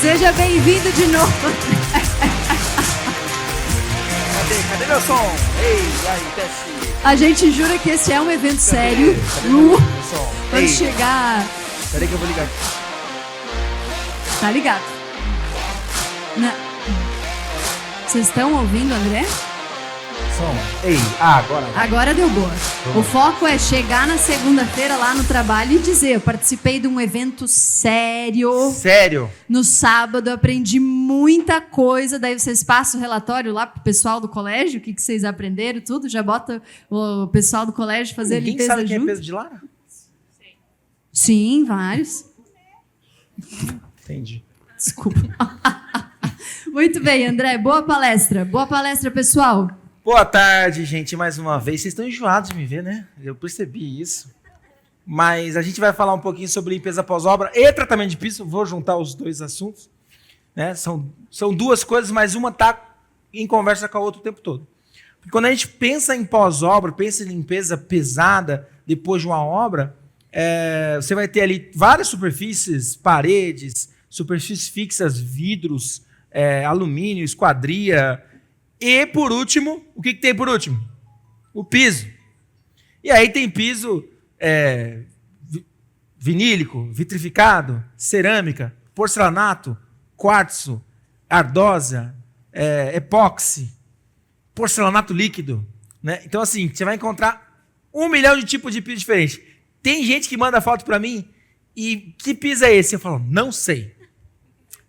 Seja bem-vindo de novo. Cadê meu som? Ei, aí, teste. A gente jura que esse é um evento sério. Cadê meu som? Quando Ei, chegar... peraí que eu vou ligar aqui. Tá ligado? Vocês estão ouvindo, André? Som. Ei, agora. Agora deu boa. O foco é chegar na segunda-feira lá no trabalho e dizer: eu participei de um evento sério. Sério? No sábado, aprendi muita coisa. Daí vocês passam o relatório lá pro pessoal do colégio, o que vocês aprenderam, tudo. Já bota o pessoal do colégio fazer a limpeza sabe quem junto. é peso de Lara? Sim, vários. Entendi. Desculpa. Muito bem, André. Boa palestra. Boa palestra, pessoal. Boa tarde, gente, mais uma vez. Vocês estão enjoados de me ver, né? Eu percebi isso. Mas a gente vai falar um pouquinho sobre limpeza pós-obra e tratamento de piso. Vou juntar os dois assuntos. Né? São duas coisas, mas uma está em conversa com a outra o tempo todo. Porque quando a gente pensa em pós-obra, pensa em limpeza pesada depois de uma obra, você vai ter ali várias superfícies, paredes, superfícies fixas, vidros, alumínio, esquadria. E, por último, o que tem por último? O piso. E aí tem piso vinílico, vitrificado, cerâmica, porcelanato, quartzo, ardósia, epóxi, porcelanato líquido. Né? Então, assim, você vai encontrar 1 milhão de tipos de piso diferentes. Tem gente que manda foto para mim e que piso é esse? Eu falo, não sei.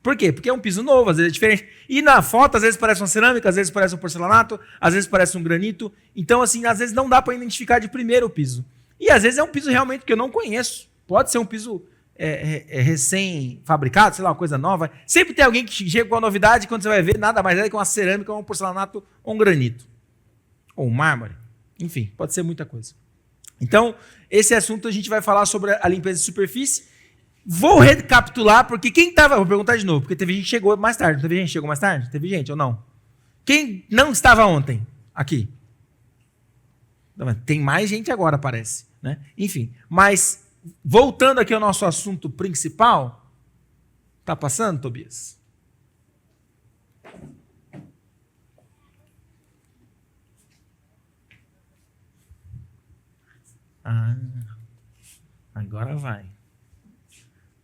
Por quê? Porque é um piso novo, às vezes é diferente. E na foto, às vezes parece uma cerâmica, às vezes parece um porcelanato, às vezes parece um granito. Então, assim, às vezes não dá para identificar de primeiro o piso. E às vezes é um piso realmente que eu não conheço. Pode ser um piso recém-fabricado, sei lá, uma coisa nova. Sempre tem alguém que chega com a novidade e quando você vai ver, nada mais é que uma cerâmica, um porcelanato ou um granito. Ou um mármore. Enfim, pode ser muita coisa. Então, esse assunto a gente vai falar sobre a limpeza de superfície. Vou recapitular, porque quem estava... Vou perguntar de novo, porque teve gente que chegou mais tarde. Não teve gente que chegou mais tarde? Teve gente ou não? Quem não estava ontem aqui? Tem mais gente agora, parece. Né? Enfim, mas voltando aqui ao nosso assunto principal. Tá passando, Tobias? Agora vai.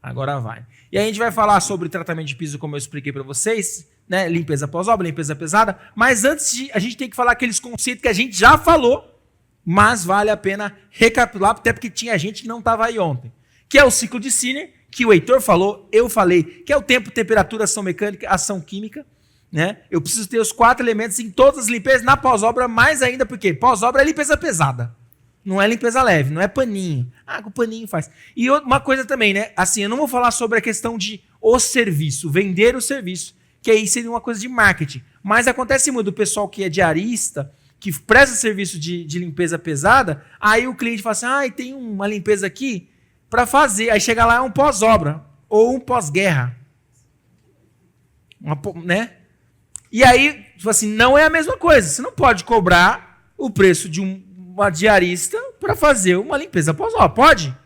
Agora vai. E aí a gente vai falar sobre tratamento de piso, como eu expliquei para vocês, né? Limpeza pós-obra, limpeza pesada. Mas antes, a gente tem que falar aqueles conceitos que a gente já falou, mas vale a pena recapitular, até porque tinha gente que não estava aí ontem. Que é o ciclo de Sinner, que o Heitor falou, eu falei, que é o tempo, temperatura, ação mecânica, ação química. Né? Eu preciso ter os 4 elementos em todas as limpezas, na pós-obra, mais ainda, porque pós-obra é limpeza pesada. Não é limpeza leve, não é paninho. Com paninho faz. E uma coisa também, né? Assim, eu não vou falar sobre a questão de o serviço, vender o serviço, que aí seria uma coisa de marketing. Mas acontece muito do pessoal que é diarista, que presta serviço de limpeza pesada, aí o cliente fala assim, tem uma limpeza aqui para fazer. Aí chega lá, é um pós-obra ou um pós-guerra. Né? E aí, assim, não é a mesma coisa. Você não pode cobrar o preço de uma diarista para fazer uma limpeza pós-obra. Pode?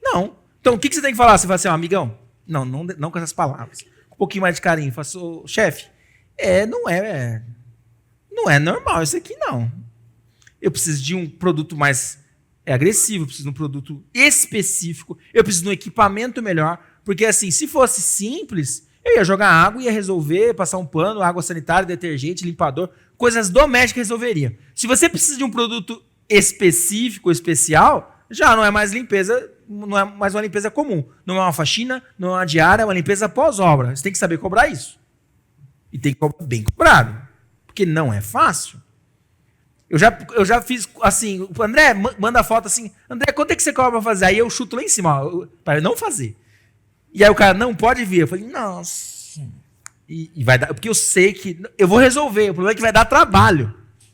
Não. Então, o que você tem que falar? Você fala assim, amigão, não com essas palavras. Um pouquinho mais de carinho. Fala assim, chefe, não é normal isso aqui, não. Eu preciso de um produto mais agressivo, eu preciso de um produto específico, eu preciso de um equipamento melhor, porque assim, se fosse simples, eu ia jogar água, ia resolver, passar um pano, água sanitária, detergente, limpador, coisas domésticas resolveria. Se você precisa de um produto específico, especial, já não é mais limpeza, não é mais uma limpeza comum. Não é uma faxina, não é uma diária, é uma limpeza pós-obra. Você tem que saber cobrar isso. E tem que cobrar bem cobrado. Porque não é fácil. Eu já fiz assim, o André manda foto assim, André, quanto é que você cobra para fazer? Aí eu chuto lá em cima, para não fazer. E aí o cara, não, pode vir. Eu falei, nossa. E vai dar, porque eu sei que eu vou resolver, o problema é que vai dar trabalho.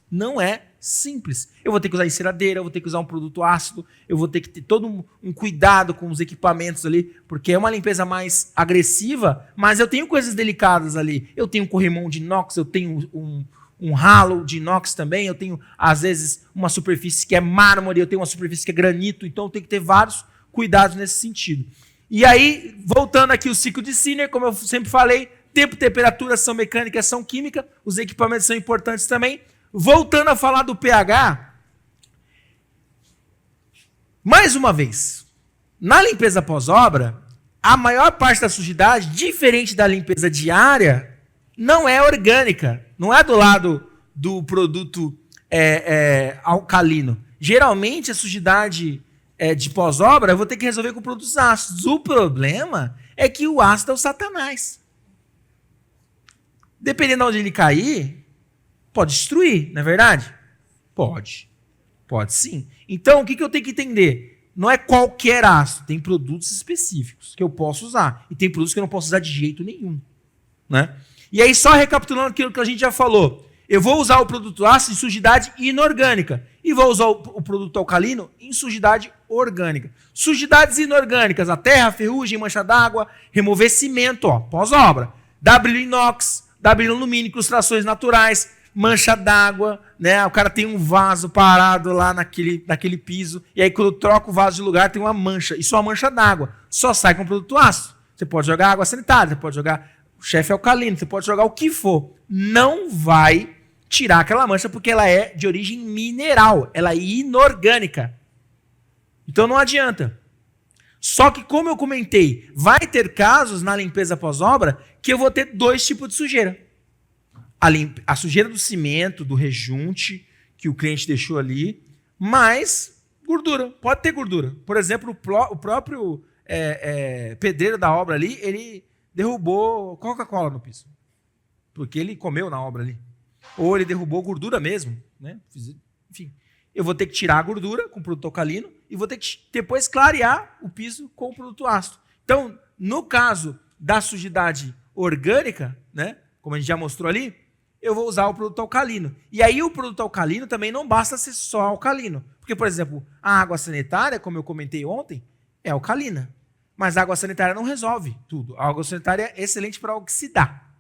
Não é simples. Eu vou ter que usar enceradeira, eu vou ter que usar um produto ácido, eu vou ter que ter todo um cuidado com os equipamentos ali, porque é uma limpeza mais agressiva, mas eu tenho coisas delicadas ali. Eu tenho um corrimão de inox, eu tenho um ralo de inox também, eu tenho, às vezes, uma superfície que é mármore, eu tenho uma superfície que é granito, então eu tenho que ter vários cuidados nesse sentido. E aí, voltando aqui o ciclo de Sinner, como eu sempre falei, tempo, temperatura, ação mecânica, ação química, os equipamentos são importantes também. Voltando a falar do pH, mais uma vez, na limpeza pós-obra, a maior parte da sujidade, diferente da limpeza diária, não é orgânica, não é do lado do produto alcalino. Geralmente, a sujidade de pós-obra eu vou ter que resolver com produtos ácidos. O problema é que o ácido é o satanás. Dependendo de onde ele cair, pode destruir, não é verdade? Pode. Pode sim. Então, o que eu tenho que entender? Não é qualquer ácido, tem produtos específicos que eu posso usar. E tem produtos que eu não posso usar de jeito nenhum. Né? E aí, só recapitulando aquilo que a gente já falou. Eu vou usar o produto ácido em sujidade inorgânica. E vou usar o produto alcalino em sujidade orgânica. Sujidades inorgânicas, a terra, a ferrugem, mancha d'água, remover cimento, pós-obra. W inox, W alumínio, incrustações naturais, mancha d'água, né? O cara tem um vaso parado lá naquele piso, e aí quando troca o vaso de lugar tem uma mancha. Isso é uma mancha d'água. Só sai com produto ácido. Você pode jogar água sanitária, você pode jogar chefe alcalino, você pode jogar o que for. Não vai tirar aquela mancha porque ela é de origem mineral, ela é inorgânica. Então não adianta. Só que, como eu comentei, vai ter casos na limpeza pós-obra que eu vou ter dois tipos de sujeira. A sujeira do cimento, do rejunte que o cliente deixou ali, mais gordura. Pode ter gordura. Por exemplo, o próprio pedreiro da obra ali, ele derrubou Coca-Cola no piso. Porque ele comeu na obra ali. Ou ele derrubou gordura mesmo. Né? Enfim, eu vou ter que tirar a gordura com produto alcalino e vou ter que depois clarear o piso com o produto ácido. Então, no caso da sujidade orgânica, né, como a gente já mostrou ali, eu vou usar o produto alcalino. E aí o produto alcalino também não basta ser só alcalino. Porque, por exemplo, a água sanitária, como eu comentei ontem, é alcalina. Mas a água sanitária não resolve tudo. A água sanitária é excelente para oxidar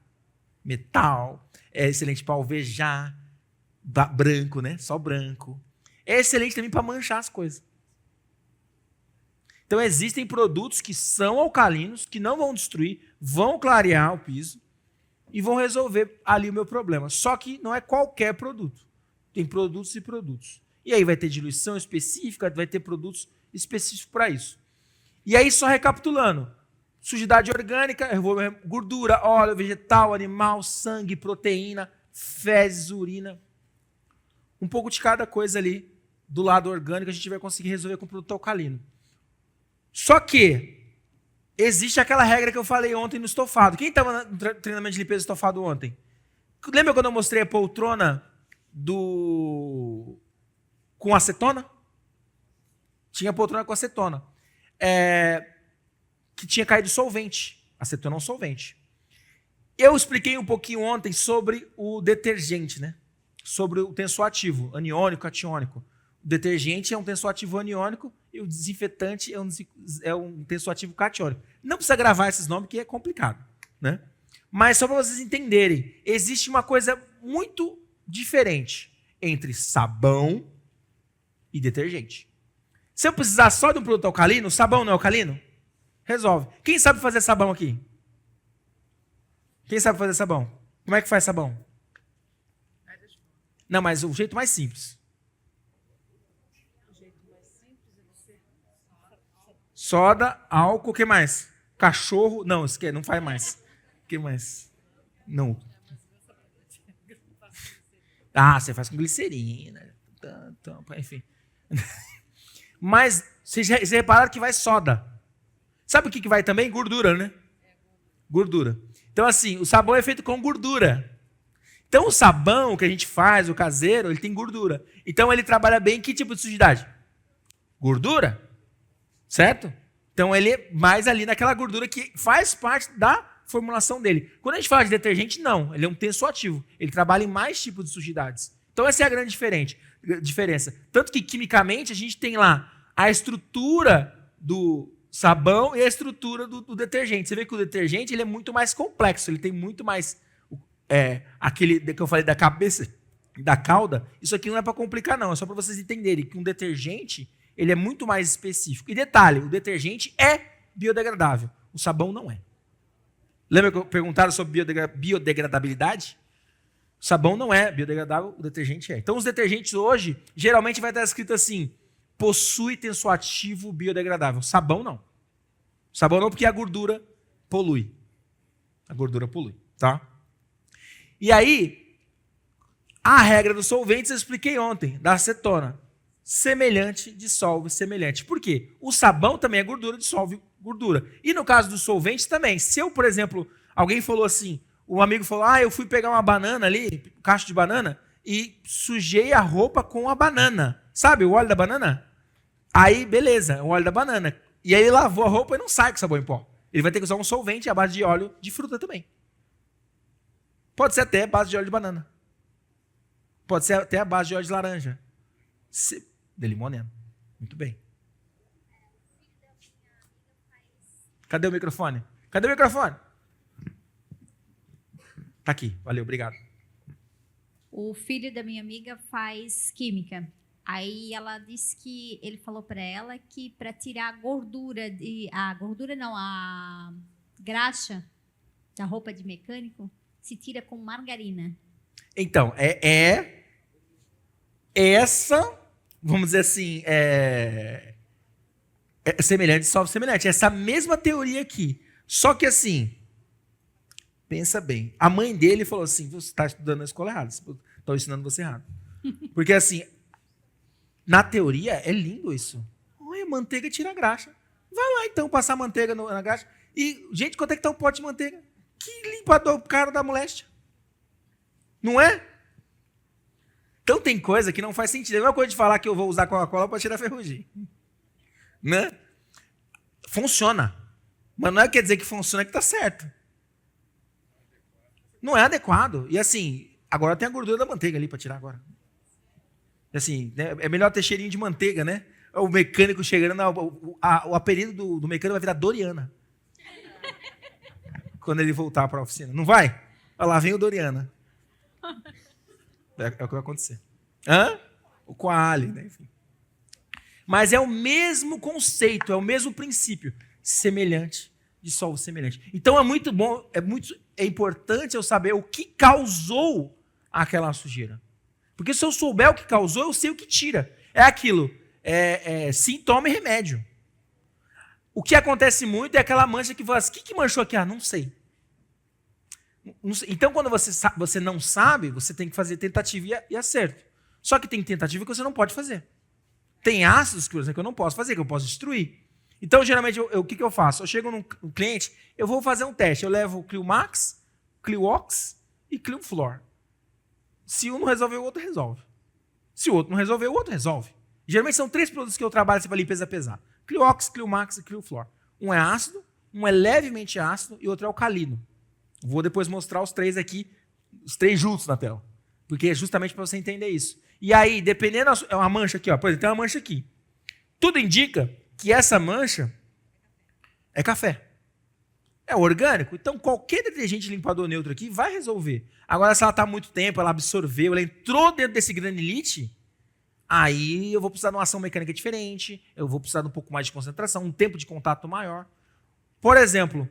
metal, é excelente para alvejar, branco, né? Só branco. É excelente também para manchar as coisas. Então, existem produtos que são alcalinos, que não vão destruir, vão clarear o piso e vão resolver ali o meu problema. Só que não é qualquer produto. Tem produtos e produtos. E aí vai ter diluição específica, vai ter produtos específicos para isso. E aí, só recapitulando. Sujidade orgânica, gordura, óleo, vegetal, animal, sangue, proteína, fezes, urina. Um pouco de cada coisa ali do lado orgânico a gente vai conseguir resolver com produto alcalino. Só que existe aquela regra que eu falei ontem no estofado. Quem estava no treinamento de limpeza de estofado ontem? Lembra quando eu mostrei a poltrona com acetona? Tinha poltrona com acetona. Que tinha caído solvente. Acetona é um solvente. Eu expliquei um pouquinho ontem sobre o detergente, né? Sobre o tensoativo, aniônico, catiônico. O detergente é um tensoativo aniônico e o desinfetante é um tensoativo catiônico. Não precisa gravar esses nomes, que é complicado, né? Mas só para vocês entenderem, existe uma coisa muito diferente entre sabão e detergente. Se eu precisar só de um produto alcalino, sabão não é alcalino? Resolve. Quem sabe fazer sabão aqui? Quem sabe fazer sabão? Como é que faz sabão? Não, mas o jeito mais simples. Soda, álcool, o que mais? Cachorro, não, isso não faz mais. O que mais? Não. Ah, você faz com glicerina. Enfim. Mas vocês repararam que vai soda. Sabe o que vai também? Gordura, né? Gordura. Então, assim, o sabão é feito com gordura. Então, o sabão que a gente faz, o caseiro, ele tem gordura. Então, ele trabalha bem em que tipo de sujidade? Gordura. Certo? Então, ele é mais ali naquela gordura que faz parte da formulação dele. Quando a gente fala de detergente, não. Ele é um tensoativo. Ele trabalha em mais tipos de sujidades. Então, essa é a grande diferença. Tanto que, quimicamente, a gente tem lá a estrutura do sabão e a estrutura do detergente. Você vê que o detergente ele é muito mais complexo. Ele tem muito mais... aquele que eu falei da cabeça, da cauda. Isso aqui não é para complicar, não. É só para vocês entenderem que um detergente ele é muito mais específico. E detalhe, o detergente é biodegradável. O sabão não é. Lembra que perguntaram sobre biodegradabilidade? O sabão não é biodegradável, o detergente é. Então, os detergentes hoje, geralmente vai estar escrito assim, possui tensoativo biodegradável. Sabão não. Sabão não, porque a gordura polui. A gordura polui, tá? E aí, a regra dos solventes eu expliquei ontem, da acetona. Semelhante dissolve semelhante. Por quê? O sabão também é gordura, dissolve gordura. E no caso dos solventes também. Se eu, por exemplo, alguém falou assim, um amigo falou, eu fui pegar uma banana ali, cacho de banana, e sujei a roupa com a banana. Sabe o óleo da banana? Aí, beleza, o óleo da banana. E aí ele lavou a roupa e não sai com sabão em pó. Ele vai ter que usar um solvente à base de óleo de fruta também. Pode ser até a base de óleo de banana. Pode ser até a base de óleo de laranja. De limoneno. Muito bem. Cadê o microfone? Cadê o microfone? Tá aqui. Valeu, obrigado. O filho da minha amiga faz química. Aí ela disse que ele falou para ela que para tirar a graxa da roupa de mecânico se tira com margarina. Então, essa, vamos dizer assim, é semelhante, dissolve semelhante. Essa mesma teoria aqui. Só que assim, pensa bem. A mãe dele falou assim, você está estudando na escola errada, estou ensinando você errado. Porque assim, na teoria é lindo isso. Olha, manteiga tira graxa. Vai lá então passar manteiga na graxa. E, gente, quanto é que tá o pote de manteiga? Que limpador caro da moléstia. Não é? Então tem coisa que não faz sentido. É a mesma coisa de falar que eu vou usar Coca-Cola para tirar ferrugem. Né? Funciona. Mas não é quer dizer que funciona que está certo. Não é adequado. E assim, agora tem a gordura da manteiga ali para tirar agora. E assim, né? É melhor ter cheirinho de manteiga, né? O mecânico chegando, o apelido do mecânico vai virar Doriana. Quando ele voltar para a oficina. Não vai? Olha lá, vem o Doriana. É o que vai acontecer. O Quali, né? Enfim. Mas é o mesmo conceito, é o mesmo princípio. Semelhante, dissolve semelhante. Então é muito bom, é importante eu saber o que causou aquela sujeira. Porque se eu souber o que causou, eu sei o que tira. É aquilo, sintoma e remédio. O que acontece muito é aquela mancha que você... O que manchou aqui? Não sei. Então, quando você não sabe, você tem que fazer tentativa e acerto. Só que tem tentativa que você não pode fazer. Tem ácidos que eu não posso fazer, que eu posso destruir. Então, geralmente, o que eu faço? Eu chego num cliente, eu vou fazer um teste. Eu levo o Cliomax, Cliox e Clioflor. Se um não resolver, o outro resolve. Se o outro não resolver, o outro resolve. Geralmente são 3 produtos que eu trabalho para limpeza pesada. Cliox, Cliomax e Clioflor. Um é ácido, um é levemente ácido e outro é alcalino. Vou depois mostrar os 3 aqui, os 3 juntos na tela. Porque é justamente para você entender isso. E aí, dependendo... É uma mancha aqui, ó. Por exemplo, tem uma mancha aqui. Tudo indica que essa mancha é café. É orgânico. Então, qualquer detergente limpador neutro aqui vai resolver. Agora, se ela está há muito tempo, ela absorveu, ela entrou dentro desse granilite, aí eu vou precisar de uma ação mecânica diferente, eu vou precisar de um pouco mais de concentração, um tempo de contato maior. Por exemplo,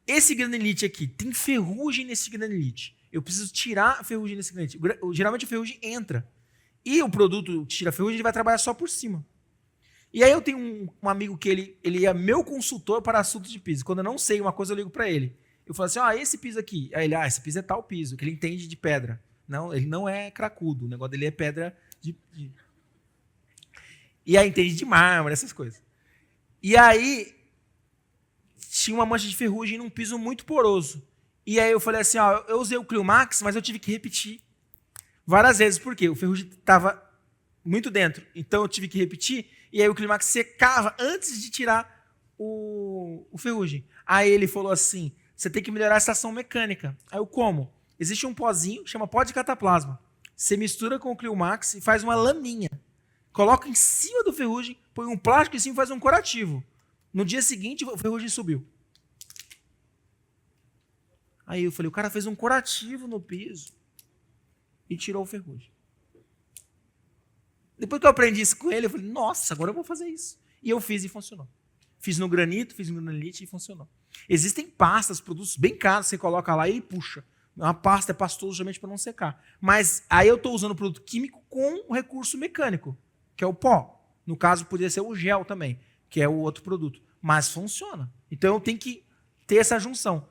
esse granilite aqui, tem ferrugem nesse granilite. Eu preciso tirar a ferrugem nesse granilite. Geralmente a ferrugem entra. E o produto que tira a ferrugem, ele vai trabalhar só por cima. E aí eu tenho um amigo que ele é meu consultor para assuntos de piso. Quando eu não sei uma coisa, eu ligo para ele. Eu falo assim, esse piso aqui. Aí ele, esse piso é tal piso, que ele entende de pedra. Não, ele não é cracudo, o negócio dele é pedra de... E aí entende de mármore, essas coisas. E aí tinha uma mancha de ferrugem num piso muito poroso. E aí eu falei assim, eu usei o Cliomax, mas eu tive que repetir várias vezes. Por quê? O ferrugem estava muito dentro. Então eu tive que repetir. E aí o Cliomax secava antes de tirar o ferrugem. Aí ele falou assim, você tem que melhorar essa ação mecânica. Aí eu, como? Existe um pozinho, chama pó de cataplasma. Você mistura com o Cliomax e faz uma laminha. Coloca em cima do ferrugem, põe um plástico em cima e faz um curativo. No dia seguinte, o ferrugem subiu. Aí eu falei, o cara fez um curativo no piso e tirou o ferrugem. Depois que eu aprendi isso com ele, eu falei, nossa, agora eu vou fazer isso. E eu fiz e funcionou. Fiz no granito, fiz no granilite e funcionou. Existem pastas, produtos bem caros, você coloca lá e ele puxa. Uma pasta é pastoso justamente para não secar. Mas aí eu estou usando o produto químico com o recurso mecânico, que é o pó. No caso, poderia ser o gel também, que é o outro produto. Mas funciona. Então eu tenho que ter essa junção.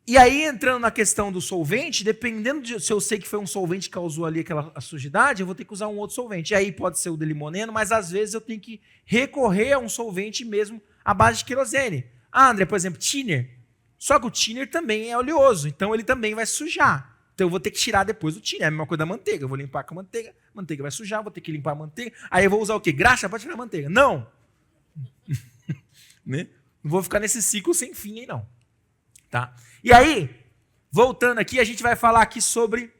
E aí, entrando na questão do solvente, dependendo de se eu sei que foi um solvente que causou ali a sujidade, eu vou ter que usar um outro solvente. E aí pode ser o de limoneno, mas às vezes eu tenho que recorrer a um solvente mesmo à base de querosene. Ah, André, por exemplo, thinner. Só que o thinner também é oleoso, então ele também vai sujar. Então eu vou ter que tirar depois o thinner. É a mesma coisa da manteiga. Eu vou limpar com a manteiga vai sujar, vou ter que limpar a manteiga. Aí eu vou usar o quê? Graxa para tirar a manteiga? Não! Né? Não vou ficar nesse ciclo sem fim aí, não. Tá? E aí, voltando aqui, a gente vai falar aqui sobre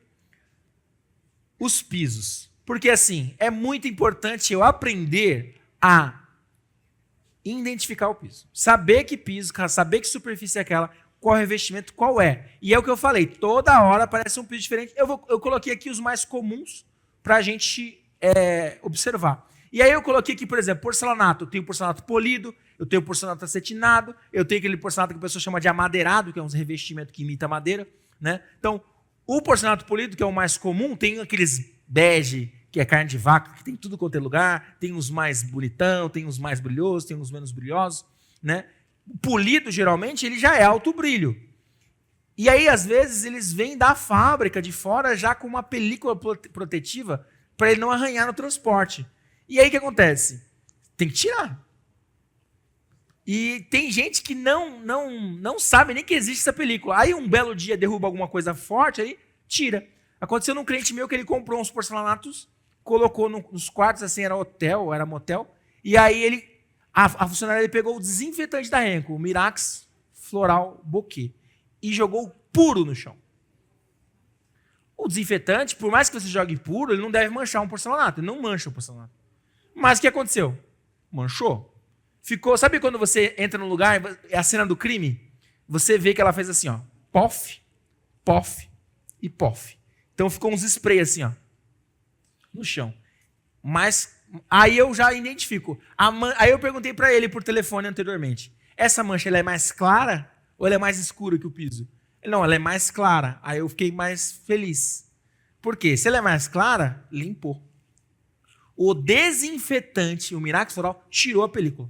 os pisos. Porque, assim, é muito importante eu aprender a identificar o piso. Saber que piso, saber que superfície é aquela, qual revestimento, qual é. E é o que eu falei, toda hora aparece um piso diferente. Eu coloquei aqui os mais comuns para a gente observar. E aí eu coloquei aqui, por exemplo, porcelanato. Eu tenho porcelanato polido, eu tenho porcelanato acetinado, eu tenho aquele porcelanato que a pessoa chama de amadeirado, que é um revestimento que imita madeira, né? Então, o porcelanato polido, que é o mais comum, tem aqueles bege, que é carne de vaca, que tem tudo quanto é lugar, tem os mais bonitão, tem os mais brilhosos, tem os menos brilhosos, né? O polido, geralmente, ele já é alto brilho. E aí, às vezes, eles vêm da fábrica de fora já com uma película protetiva para ele não arranhar no transporte. E aí, o que acontece? Tem que tirar. E tem gente que não sabe nem que existe essa película. Aí, um belo dia, derruba alguma coisa forte, aí tira. Aconteceu num cliente meu que ele comprou uns porcelanatos, colocou nos quartos, assim, era hotel, era motel, e aí a funcionária dele pegou o desinfetante da Renko, o Mirax Floral Bouquet, e jogou puro no chão. O desinfetante, por mais que você jogue puro, ele não deve manchar um porcelanato, ele não mancha o porcelanato. Mas o que aconteceu? Manchou. Ficou, sabe quando você entra num lugar, é a cena do crime? Você vê que ela fez assim, ó, pof, pof e pof. Então ficou uns spray assim, ó, no chão. Mas aí eu já identifico. Aí eu perguntei para ele por telefone anteriormente. Essa mancha ela é mais clara ou ela é mais escura que o piso? Não, ela é mais clara. Aí eu fiquei mais feliz. Por quê? Se ela é mais clara, limpou. O desinfetante, o Mirax Floral, tirou a película.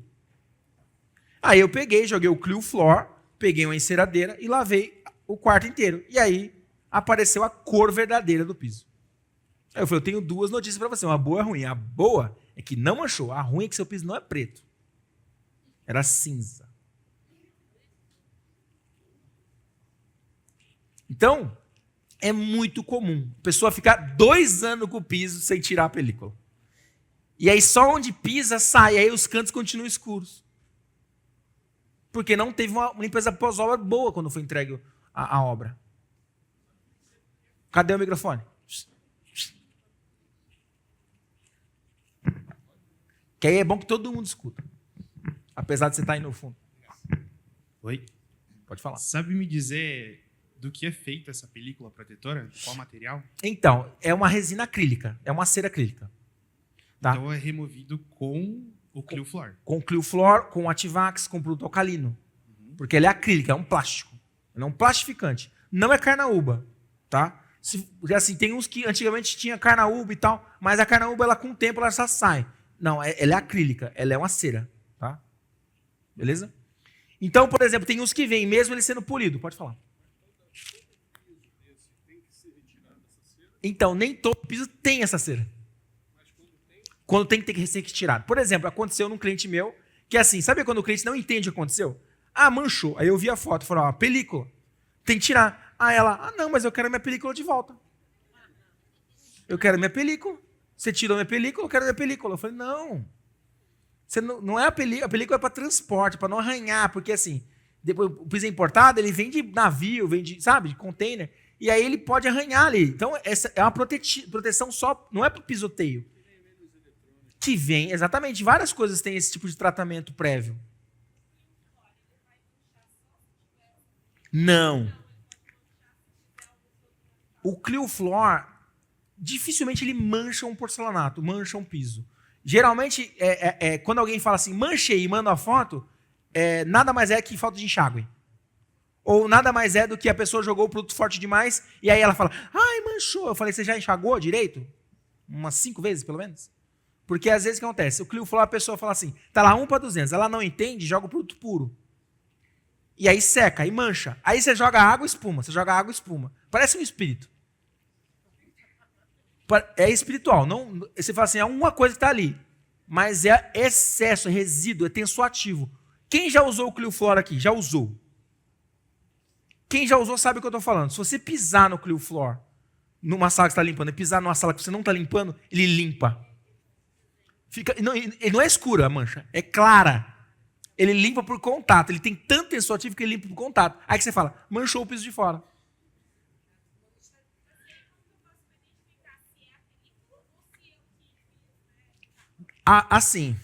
Aí eu peguei, joguei o Clio Flor, peguei uma enceradeira e lavei o quarto inteiro. E aí apareceu a cor verdadeira do piso. Aí eu falei, eu tenho duas notícias para você, uma boa e uma ruim. A boa é que não manchou, a ruim é que seu piso não é preto. Era cinza. Então, é muito comum a pessoa ficar 2 anos com o piso sem tirar a película. E aí só onde pisa sai, aí os cantos continuam escuros. Porque não teve uma limpeza pós-obra boa quando foi entregue a obra. Cadê o microfone? Que aí é bom que todo mundo escuta. Apesar de você estar aí no fundo. Oi? Pode falar. Sabe me dizer do que é feita essa película protetora? Qual material? Então, é uma resina acrílica. É uma cera acrílica. Tá? Então é removido com o Clio Flor. Com Clio Flor, com Ativax, com produto alcalino. Porque ele é acrílico, é um plástico. Ele é um plastificante. Não é carnaúba. Tá? Assim, tem uns que antigamente tinha carnaúba e tal, mas a carnaúba, ela, com o tempo, ela já sai. Não, ela é acrílica, ela é uma cera. Tá? Beleza? Então, por exemplo, tem uns que vêm, mesmo ele sendo polido. Pode falar. Então, nem todo piso tem essa cera. Quando tem que ser retirado. Por exemplo, aconteceu num cliente meu, que assim, sabe quando o cliente não entende o que aconteceu? Ah, manchou. Aí eu vi a foto, falei, ó, película, tem que tirar. Aí ela, não, mas eu quero minha película de volta. Eu quero minha película. Você tirou minha película, eu quero minha película. Eu falei, não. Você não é a película é para transporte, para não arranhar, porque assim, depois o piso importado, ele vem de navio, vem de, sabe, de container, e aí ele pode arranhar ali. Então, essa é uma proteção só, não é para o pisoteio. Que vem, exatamente, várias coisas têm esse tipo de tratamento prévio. Não. O Clio Flor, dificilmente ele mancha um porcelanato, mancha um piso. Geralmente, quando alguém fala assim, manchei e manda uma foto, nada mais é que falta de enxágue. Ou nada mais é do que a pessoa jogou o produto forte demais e aí ela fala, ai, manchou. Eu falei, você já enxagou direito? Umas 5 vezes, pelo menos? Porque às vezes o que acontece? O Clio Flor, a pessoa fala assim, tá lá 1 para 200, ela não entende, joga o produto puro. E aí seca, aí mancha. Aí você joga água e espuma, você joga água e espuma. Parece um espírito. É espiritual. Não, você fala assim, é uma coisa que está ali. Mas é excesso, é resíduo, é tensoativo. Quem já usou o Clio Flor aqui? Já usou. Quem já usou sabe o que eu estou falando. Se você pisar no Clio Flor, numa sala que você está limpando, e pisar numa sala que você não está limpando, ele limpa. Ele não é escuro a mancha, é clara. Ele limpa por contato. Ele tem tanto tensoativo que ele limpa por contato. Aí que você fala, manchou o piso de fora. Assim,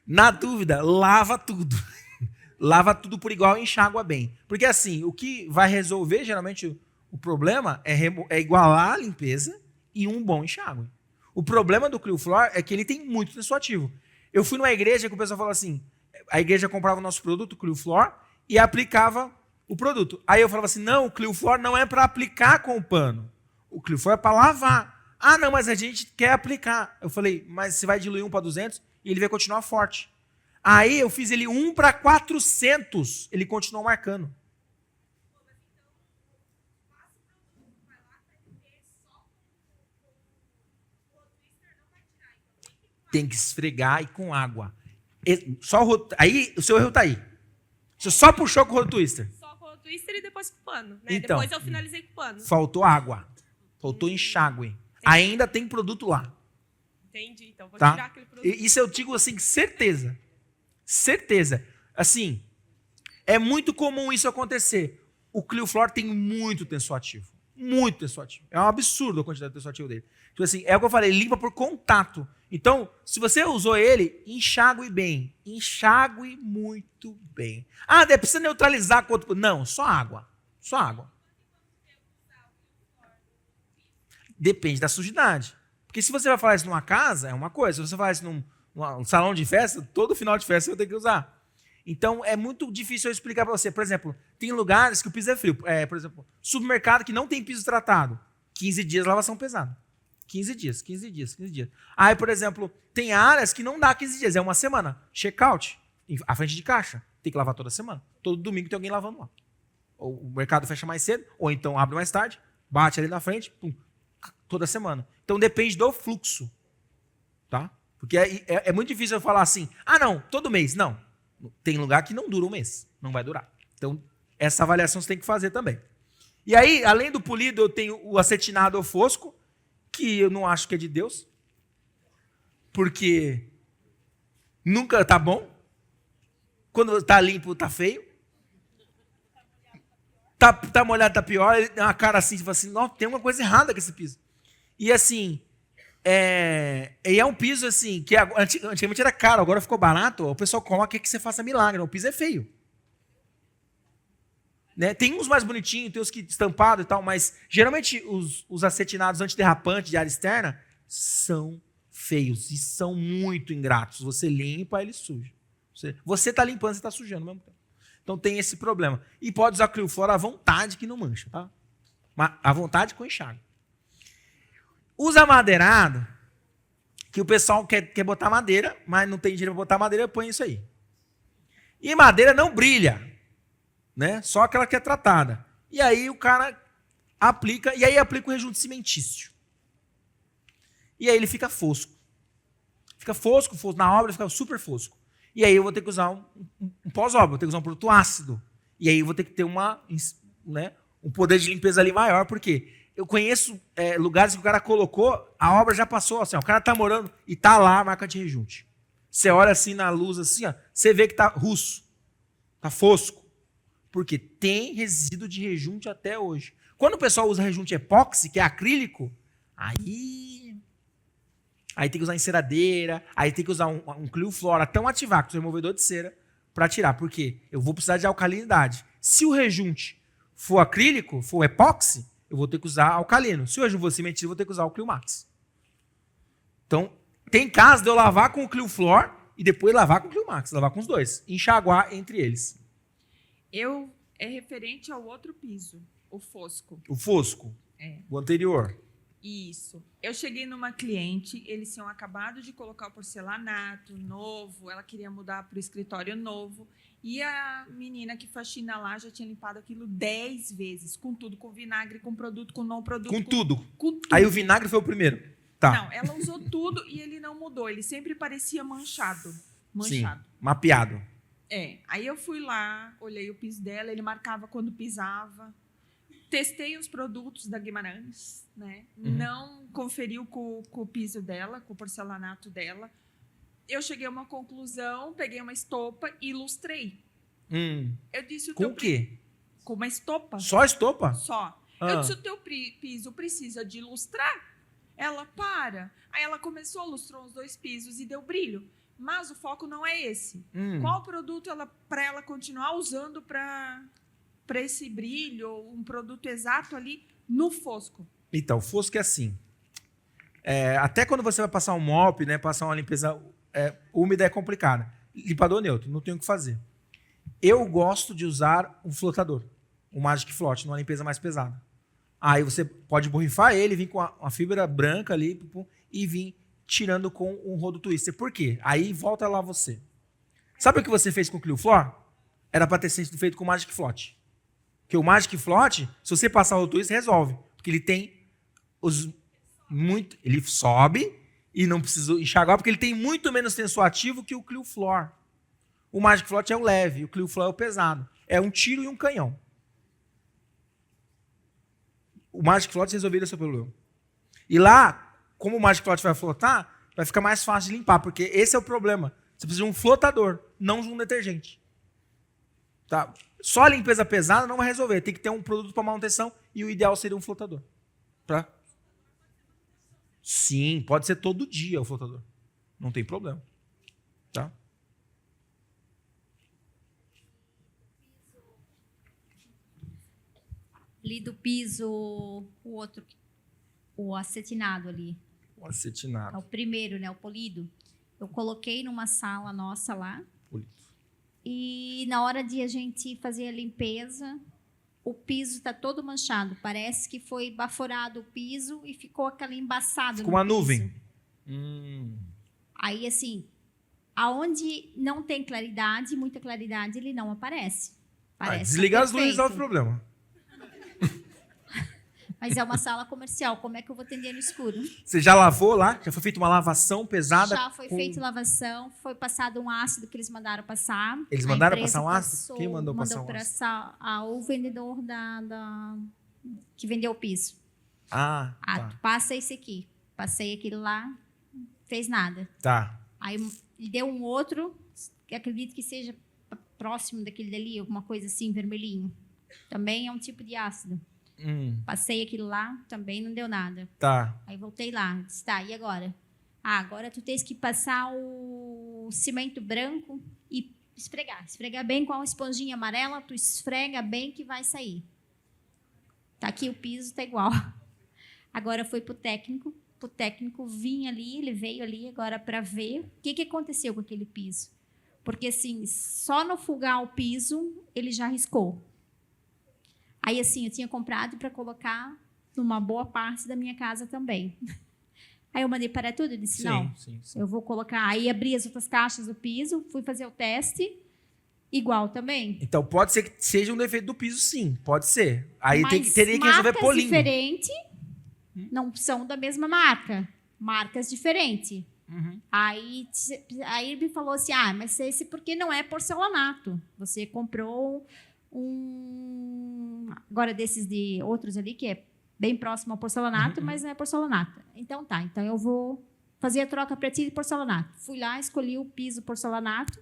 na dúvida, lava tudo. Lava tudo por igual e enxágua bem. Porque assim, o que vai resolver geralmente o problema é igualar a limpeza e um bom enxágue. O problema do Clio Flor é que ele tem muito tensoativo. Eu fui numa igreja que o pessoal falou assim, a igreja comprava o nosso produto, o Clio Flor, e aplicava o produto. Aí eu falava assim, não, o Clio Flor não é para aplicar com o pano. O Clio Flor é para lavar. Ah, não, mas a gente quer aplicar. Eu falei, mas você vai diluir 1 para 200 e ele vai continuar forte. Aí eu fiz ele 1 para 400, ele continuou marcando. Tem que esfregar e com água. Aí o seu erro está aí. Você só puxou com o rodo twister. Só com o twister e depois com o pano. Né? Então, Depois eu finalizei com o pano. Faltou água. Faltou enxágue. Ainda tem produto lá. Entendi, então vou Tá? tirar aquele produto. Isso eu digo assim, certeza. Certeza. Assim, é muito comum isso acontecer. O Clio Flor tem muito tensoativo. Muito tensoativo. É um absurdo a quantidade de tensoativo dele. Tipo assim, é o que eu falei, limpa por contato. Então, se você usou ele, enxágue bem. Enxágue muito bem. Ah, precisa neutralizar com outro... Não, só água. Só água. Depende da sujidade. Porque se você vai falar isso numa casa, é uma coisa. Se você falar isso num salão de festa, todo final de festa você vai ter que usar. Então, é muito difícil eu explicar para você. Por exemplo, tem lugares que o piso é frio. Por exemplo, supermercado que não tem piso tratado. 15 dias lavação pesada. 15 dias. Aí, por exemplo, tem áreas que não dá 15 dias. É uma semana. Check-out. À frente de caixa. Tem que lavar toda semana. Todo domingo tem alguém lavando lá. Ou o mercado fecha mais cedo, ou então abre mais tarde, bate ali na frente, pum, toda semana. Então depende do fluxo. Tá? Porque é muito difícil eu falar assim, ah não, todo mês. Não. Tem lugar que não dura um mês. Não vai durar. Então essa avaliação você tem que fazer também. E aí, além do polido, eu tenho o acetinado ou fosco, que eu não acho que é de Deus. Porque nunca tá bom. Quando tá limpo, tá feio. Tá molhado, tá pior. Ele tem uma cara assim, tipo assim, não, tem uma coisa errada com esse piso. E assim, é um piso assim, que antigamente era caro, agora ficou barato. O pessoal coloca que você faça milagre. O piso é feio. Né? Tem uns mais bonitinhos, tem os que estampado e tal, mas geralmente os acetinados antiderrapantes de área externa são feios e são muito ingratos. Você limpa, ele suja. Você está limpando, você está sujando ao mesmo tempo. Então tem esse problema. E pode usar Clio Flor à vontade que não mancha, tá? Mas à vontade com enxágue. Usa madeirado, que o pessoal quer botar madeira, mas não tem dinheiro para botar madeira, põe isso aí. E madeira não brilha, né? Só aquela que é tratada. E aí o cara aplica o rejunte cimentício. E aí ele fica fosco. Fica fosco, na obra fica super fosco. E aí eu vou ter que usar um pós-obra, vou ter que usar um produto ácido. E aí eu vou ter que ter um poder de limpeza ali maior, porque eu conheço lugares que o cara colocou, a obra já passou, assim, ó, o cara tá morando e tá lá a marca de rejunte. Você olha assim na luz, assim, ó, você vê que tá russo, tá fosco. Porque tem resíduo de rejunte até hoje. Quando o pessoal usa rejunte epóxi, que é acrílico, aí tem que usar enceradeira, aí tem que usar um Clio Flor tão ativar, com o removedor de cera, para tirar. Porque eu vou precisar de alcalinidade. Se o rejunte for acrílico, for epóxi, eu vou ter que usar alcalino. Se o rejunte for cimentício, eu vou ter que usar o Clio Max. Então, tem caso de eu lavar com o Clio Flor e depois lavar com o Clio Max, lavar com os dois, enxaguar entre eles. É referente ao outro piso, o fosco. O fosco, É. o anterior. Isso. Eu cheguei numa cliente, eles tinham acabado de colocar o porcelanato novo, ela queria mudar para o escritório novo, e a menina que faxina lá já tinha limpado aquilo 10 vezes, com tudo, com vinagre, com produto, com não produto. Com tudo. Com tudo. Aí o vinagre foi o primeiro. Tá. Não, ela usou tudo e ele não mudou, ele sempre parecia manchado. Sim, Manchado. mapeado. É, aí eu fui lá, olhei o piso dela, ele marcava quando pisava. Testei os produtos da Guimarães, né? Não conferiu com o piso dela, com o porcelanato dela. Eu cheguei a uma conclusão, peguei uma estopa e ilustrei. Eu disse Com o quê? Com uma estopa. Só estopa? Só. Ah. Eu disse, o teu piso precisa de ilustrar? Ela, para. Aí ela começou, lustrou os 2 pisos e deu brilho. Mas o foco não é esse. Qual produto para ela continuar usando para esse brilho, ou um produto exato ali no fosco? Então, o fosco é assim. Até quando você vai passar um mop, né, passar uma limpeza úmida é complicada. Limpador neutro, não tem o que fazer. Eu gosto de usar um flotador, um Magic Flot, numa limpeza mais pesada. Aí você pode borrifar ele, vir com uma fibra branca ali e vir tirando com um rodo twister. Por quê? Aí volta lá você. Sabe o que você fez com o Clio Flor? Era para ter sido feito com o Magic Flot. Porque o Magic Flot, se você passar o rodo twister, resolve. Porque ele tem ele sobe e não precisa enxaguar, porque ele tem muito menos tensoativo que o Clio Flor. O Magic Flot é o leve, o Clio Flor é o pesado. É um tiro e um canhão. O Magic Flot resolveria o seu problema. E lá, como o Magic Flot vai flotar, vai ficar mais fácil de limpar, porque esse é o problema. Você precisa de um flotador, não de um detergente. Tá? Só a limpeza pesada não vai resolver. Tem que ter um produto para manutenção e o ideal seria um flotador. Tá? Sim, pode ser todo dia o flotador. Não tem problema. Tá? Ali do piso, o outro, o acetinado ali. O acetinado. É o primeiro, né? O polido. Eu coloquei numa sala nossa lá. Polido. E na hora de a gente fazer a limpeza, o piso está todo manchado. Parece que foi baforado o piso e ficou aquele embaçado. Ficou no uma piso. nuvem. Aí, assim, aonde não tem claridade, muita claridade, ele não aparece. Parece Desligar as luzes perfeito. resolve o problema. Mas é uma sala comercial, como é que eu vou atender no escuro? Você já lavou lá? Já foi feita uma lavação pesada? Já foi feita lavação, foi passado um ácido que eles mandaram passar. Eles A mandaram empresa passar um ácido? passou- Quem mandou passar um ácido? o vendedor que vendeu o piso. Tá. Passa esse aqui. Passei aquele lá, fez nada. Tá. Aí ele deu um outro, que acredito que seja próximo daquele dali, alguma coisa assim, vermelhinho. Também é um tipo de ácido. Passei aquilo lá, também não deu nada. Tá. Aí voltei lá, disse, tá, e agora? Agora tu tens que passar o cimento branco e esfregar. Esfregar bem com a esponjinha amarela, tu esfrega bem que vai sair. Tá aqui o piso, tá igual. Agora foi pro técnico vinha ali, ele veio ali agora para ver o que aconteceu com aquele piso. Porque assim, só no fugar o piso, ele já riscou. Aí, assim, eu tinha comprado para colocar numa boa parte da minha casa também. Aí eu mandei parar tudo e disse, não, Sim. eu vou colocar. Aí abri as outras caixas do piso, fui fazer o teste, igual também. Então pode ser que seja um defeito do piso, sim. Pode ser. Aí Mas teria que resolver marcas polindo. diferentes não são da mesma marca. Marcas diferentes. Aí ele me falou assim, mas esse porque não é porcelanato. Você comprou agora desses de outros ali, que é bem próximo ao porcelanato, mas não é porcelanato. Então tá, então eu vou fazer a troca para ti de porcelanato. Fui lá, escolhi o piso porcelanato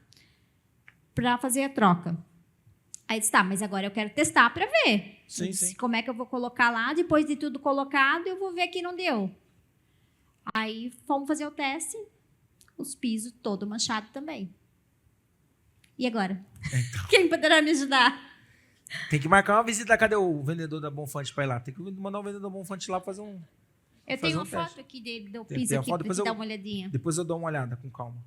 para fazer a troca. Aí disse, tá, mas agora eu quero testar para ver. Sim, Eu disse, sim. como é que eu vou colocar lá? Depois de tudo colocado, eu vou ver que não deu. Aí fomos fazer o teste, os pisos todo manchado também. E agora? Então. Quem poderá me ajudar? Tem que marcar uma visita. Cadê o vendedor da Bonfante para ir lá? Tem que mandar o vendedor da Bonfante lá fazer Eu fazer tenho um uma teste. foto aqui do Tem piso uma aqui foto, pra depois te eu- dar uma olhadinha. Depois eu dou uma olhada com calma.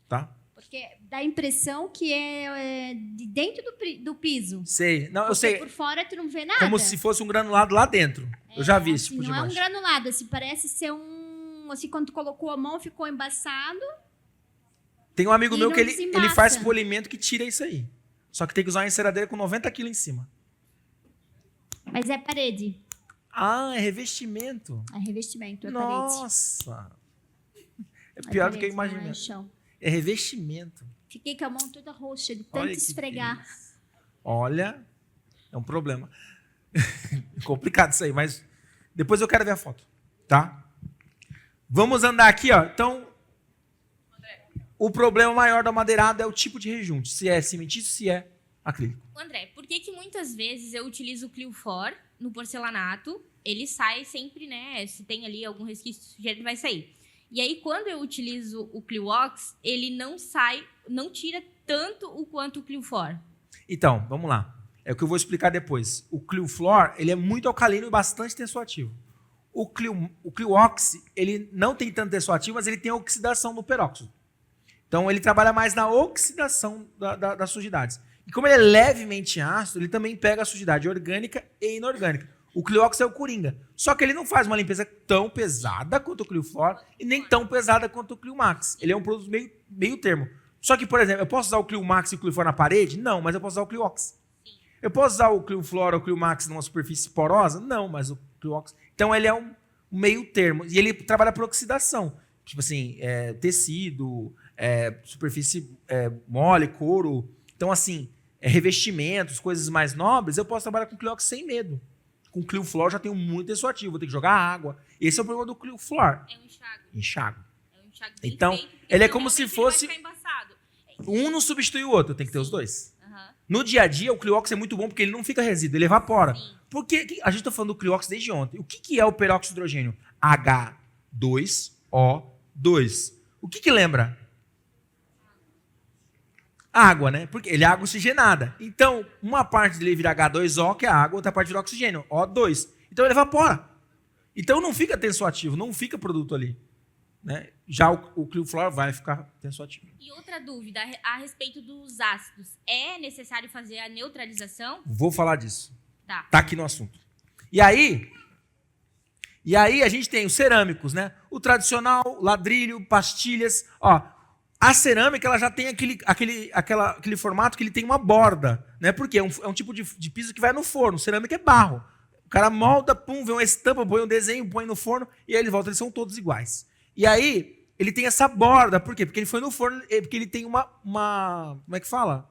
Tá? Porque dá a impressão que é de dentro do piso. Sei. Não, eu Porque sei. por fora tu não vê nada. Como se fosse um granulado lá dentro. Eu já vi esse Assim, tipo de não é um mancha. granulado, assim, parece ser um... Assim, quando tu colocou a mão, ficou embaçado. Tem um amigo E meu não que ele desembaça. faz polimento que tira isso aí. Só que tem que usar uma enceradeira com 90 quilos em cima. Mas é parede. Ah, é revestimento. É revestimento, é parede. Nossa. É É pior do que eu parede, não é imaginei. chão. É revestimento. Fiquei com a mão toda roxa de Olha tanto que esfregar. beleza. Olha, é um problema. Complicado isso aí, mas depois eu quero ver a foto, tá? Vamos andar aqui, ó. Então, o problema maior da madeirada é o tipo de rejunte. Se é cimentício, se é acrílico. André, por que que muitas vezes eu utilizo o Cliofor no porcelanato? Ele sai sempre, né? Se tem ali algum resquício de sujeira, ele vai sair. E aí, quando eu utilizo o Cliox, ele não sai, não tira tanto o quanto o Cliofor. Então, vamos lá. É o que eu vou explicar depois. O Clioflor, ele é muito alcalino e bastante tensoativo. O Cliox, ele não tem tanto tensoativo, mas ele tem oxidação no peróxido. Então, ele trabalha mais na oxidação das sujidades. E como ele é levemente ácido, ele também pega a sujidade orgânica e inorgânica. O Cliox é o coringa. Só que ele não faz uma limpeza tão pesada quanto o Clioflor e nem tão pesada quanto o Cliomax. Ele é um produto meio termo. Só que, por exemplo, eu posso usar o Cliomax e o Cliofor na parede? Não, mas eu posso usar o Cliox. Eu posso usar o Clioflor ou o Cliomax numa superfície porosa? Não, mas o Cliox... Então, ele é um meio termo. E ele trabalha por oxidação. Tipo assim, tecido, superfície mole, couro. Então, assim, revestimentos, coisas mais nobres, eu posso trabalhar com Cliox sem medo. Com Clioflor já tenho muito tensoativo, vou ter que jogar água. Esse é o problema do Clioflor. É um enxágue. Enxágue. É um enxágue bem Então, feito, porque ele é senão como se realmente ele vai fosse- ficar embaçado. Um não substitui o outro, tem que ter os dois. Aham. No dia a dia, o Cliox é muito bom porque ele não fica resíduo, ele evapora. Sim. Porque a gente está falando do Cliox desde ontem. O que é o peróxido de hidrogênio? H2O2. O que lembra? Água, né? Porque ele é água oxigenada. Então, uma parte dele vira H2O, que é água, outra parte vira oxigênio, O2. Então, ele evapora. Então, não fica tensoativo, não fica produto ali. Né? Já o Clioflor vai ficar tensoativo. E outra dúvida a respeito dos ácidos. É necessário fazer a neutralização? Vou falar disso. Tá. Tá aqui no assunto. E aí a gente tem os cerâmicos, né? O tradicional, ladrilho, pastilhas. Ó, a cerâmica ela já tem aquele formato que ele tem uma borda, né? Porque é um tipo de piso que vai no forno. Cerâmica é barro. O cara molda, pum, vê uma estampa, põe um desenho, põe no forno e aí ele volta. Eles são todos iguais. E aí ele tem essa borda. Por quê? Porque ele foi no forno, porque ele tem uma como é que fala?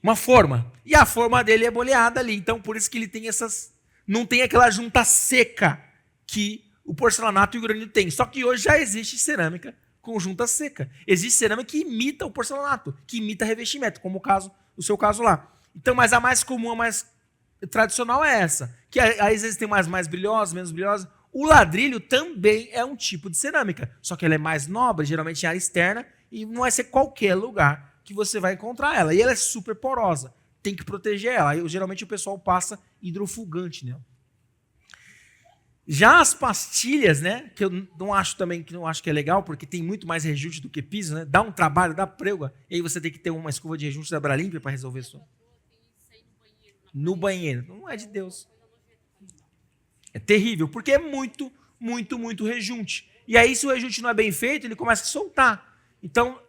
Uma forma. E a forma dele é boleada ali. Então, por isso que ele tem essas... Não tem aquela junta seca que o porcelanato e o granito tem. Só que hoje já existe cerâmica com junta seca. Existe cerâmica que imita o porcelanato, que imita revestimento, como o seu caso lá. Então, mas a mais comum, a mais tradicional é essa. Que às vezes tem mais brilhosa, menos brilhosa. O ladrilho também é um tipo de cerâmica. Só que ela é mais nobre, geralmente em área externa, e não vai ser qualquer lugar que você vai encontrar ela. E ela é super porosa. Tem que proteger ela. Aí, geralmente o pessoal passa hidrofugante nela. Já as pastilhas, né? Que eu não acho que é legal, porque tem muito mais rejunte do que piso, né? Dá um trabalho, dá prega. E aí você tem que ter uma escova de rejunte da Bralimpia para resolver isso. No banheiro. Não é de Deus. É terrível, porque é muito, muito, muito rejunte. E aí, se o rejunte não é bem feito, ele começa a soltar. Então,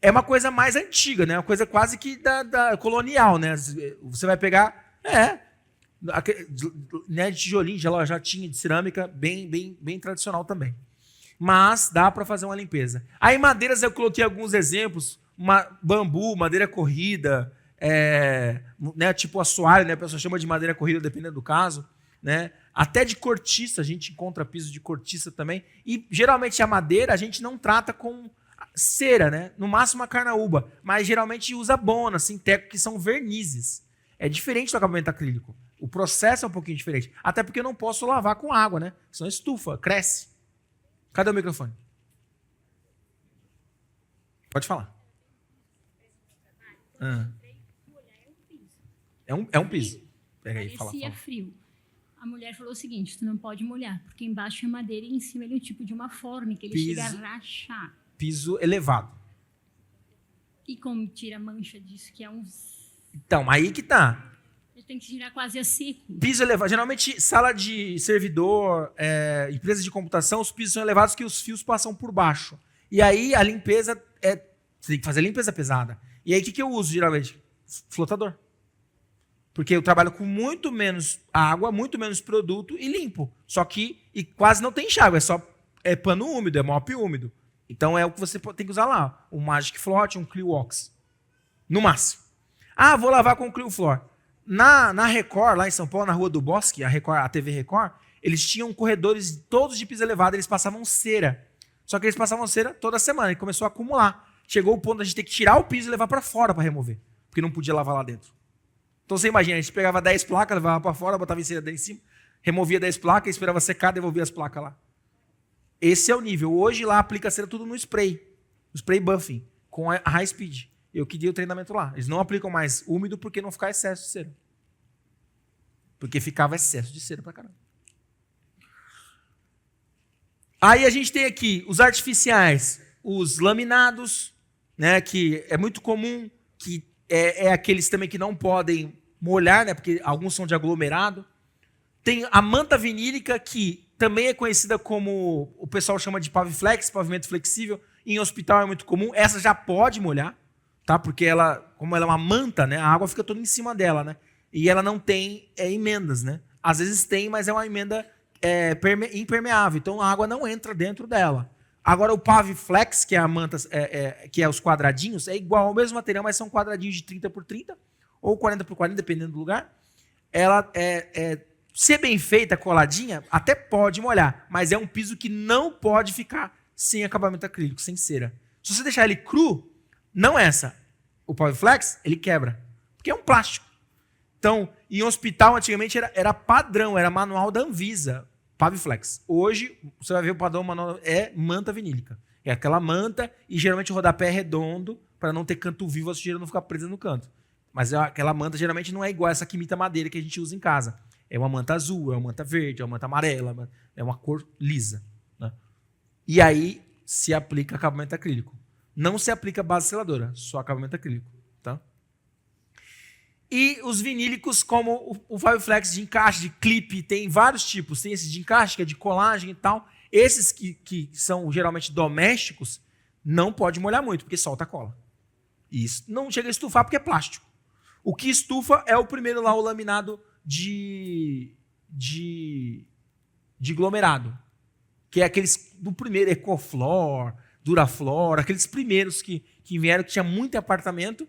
é uma coisa mais antiga, né? Uma coisa quase que da colonial, né? Você vai pegar, né, de tijolinho, já tinha de cerâmica, bem tradicional também. Mas dá para fazer uma limpeza. Aí madeiras eu coloquei alguns exemplos, bambu, madeira corrida, né, tipo assoalho, né? A pessoa chama de madeira corrida, dependendo do caso, né? Até de cortiça, a gente encontra piso de cortiça também. E geralmente a madeira a gente não trata com cera, né? No máximo a carnaúba, mas geralmente usa bona, sinteco, que são vernizes. É diferente do acabamento acrílico. O processo é um pouquinho diferente. Até porque eu não posso lavar com água, né? Senão estufa, cresce. Cadê o microfone? Pode falar. É um piso. Pega aí, fala. Parecia frio. a mulher falou o seguinte, tu não pode molhar, porque embaixo é madeira e em cima ele é um tipo de uma forma que ele Piso. chega a rachar. Piso elevado. E como tira a mancha disso, que é Então, aí que tá. ele tem que tirar quase a seco. Piso elevado. Geralmente, sala de servidor, empresa de computação, os pisos são elevados que os fios passam por baixo. E aí, a limpeza você tem que fazer a limpeza pesada. E aí, o que eu uso, geralmente? Flotador. Porque eu trabalho com muito menos água, muito menos produto e limpo. Só que quase não tem enxágue, é pano úmido, é mop úmido. Então é o que você tem que usar lá. Um Magic Float, um Cliox. No máximo. Ah, vou lavar com o Clioflor. Na Record, lá em São Paulo, na Rua do Bosque, a TV Record, eles tinham corredores todos de piso elevado, eles passavam cera. Só que eles passavam cera toda semana e começou a acumular. Chegou o ponto de a gente ter que tirar o piso e levar para fora para remover. Porque não podia lavar lá dentro. Então você imagina, a gente pegava 10 placas, levava para fora, botava em cera dentro em cima, removia 10 placas, esperava secar, devolvia as placas lá. Esse é o nível. Hoje lá aplica cera tudo no spray. No spray buffing, com a high speed. Eu que dei o treinamento lá. Eles não aplicam mais úmido porque não ficar excesso de cera. Porque ficava excesso de cera pra caramba. Aí a gente tem aqui os artificiais, os laminados, né, que é muito comum, que é aqueles também que não podem molhar, né, porque alguns são de aglomerado. Tem a manta vinílica, que também é conhecida como, o pessoal chama de Paviflex, pavimento flexível. Em hospital é muito comum. Essa já pode molhar, tá? Porque como ela é uma manta, né, a água fica toda em cima dela, né? E ela não tem emendas, né? Às vezes tem, mas é uma emenda impermeável. Então a água não entra dentro dela. Agora o Paviflex, que é a manta, que é os quadradinhos, é igual ao mesmo material, mas são quadradinhos de 30 por 30 ou 40 por 40, dependendo do lugar. Ela se bem feita, coladinha, até pode molhar, mas é um piso que não pode ficar sem acabamento acrílico, sem cera. Se você deixar ele cru, não o Paviflex, ele quebra, porque é um plástico. Então, em hospital, antigamente era padrão, era manual da Anvisa, Paviflex. Hoje, você vai ver o padrão manual é manta vinílica. É aquela manta e geralmente o rodapé é redondo para não ter canto vivo, a sujeira não ficar presa no canto. Mas aquela manta geralmente não é igual essa que imita madeira que a gente usa em casa. É uma manta azul, é uma manta verde, é uma manta amarela, é uma cor lisa. Né? E aí se aplica acabamento acrílico. Não se aplica base seladora, só acabamento acrílico. Tá? E os vinílicos, como o Paviflex de encaixe, de clipe, tem vários tipos. Tem esse de encaixe, que é de colagem e tal. Esses que são geralmente domésticos, não pode molhar muito, porque solta a cola. Isso não chega a estufar, porque é plástico. O que estufa é o primeiro lá, o laminado de aglomerado. Que é aqueles do primeiro, Ecoflor, Duraflor, aqueles primeiros que vieram, que tinha muito apartamento.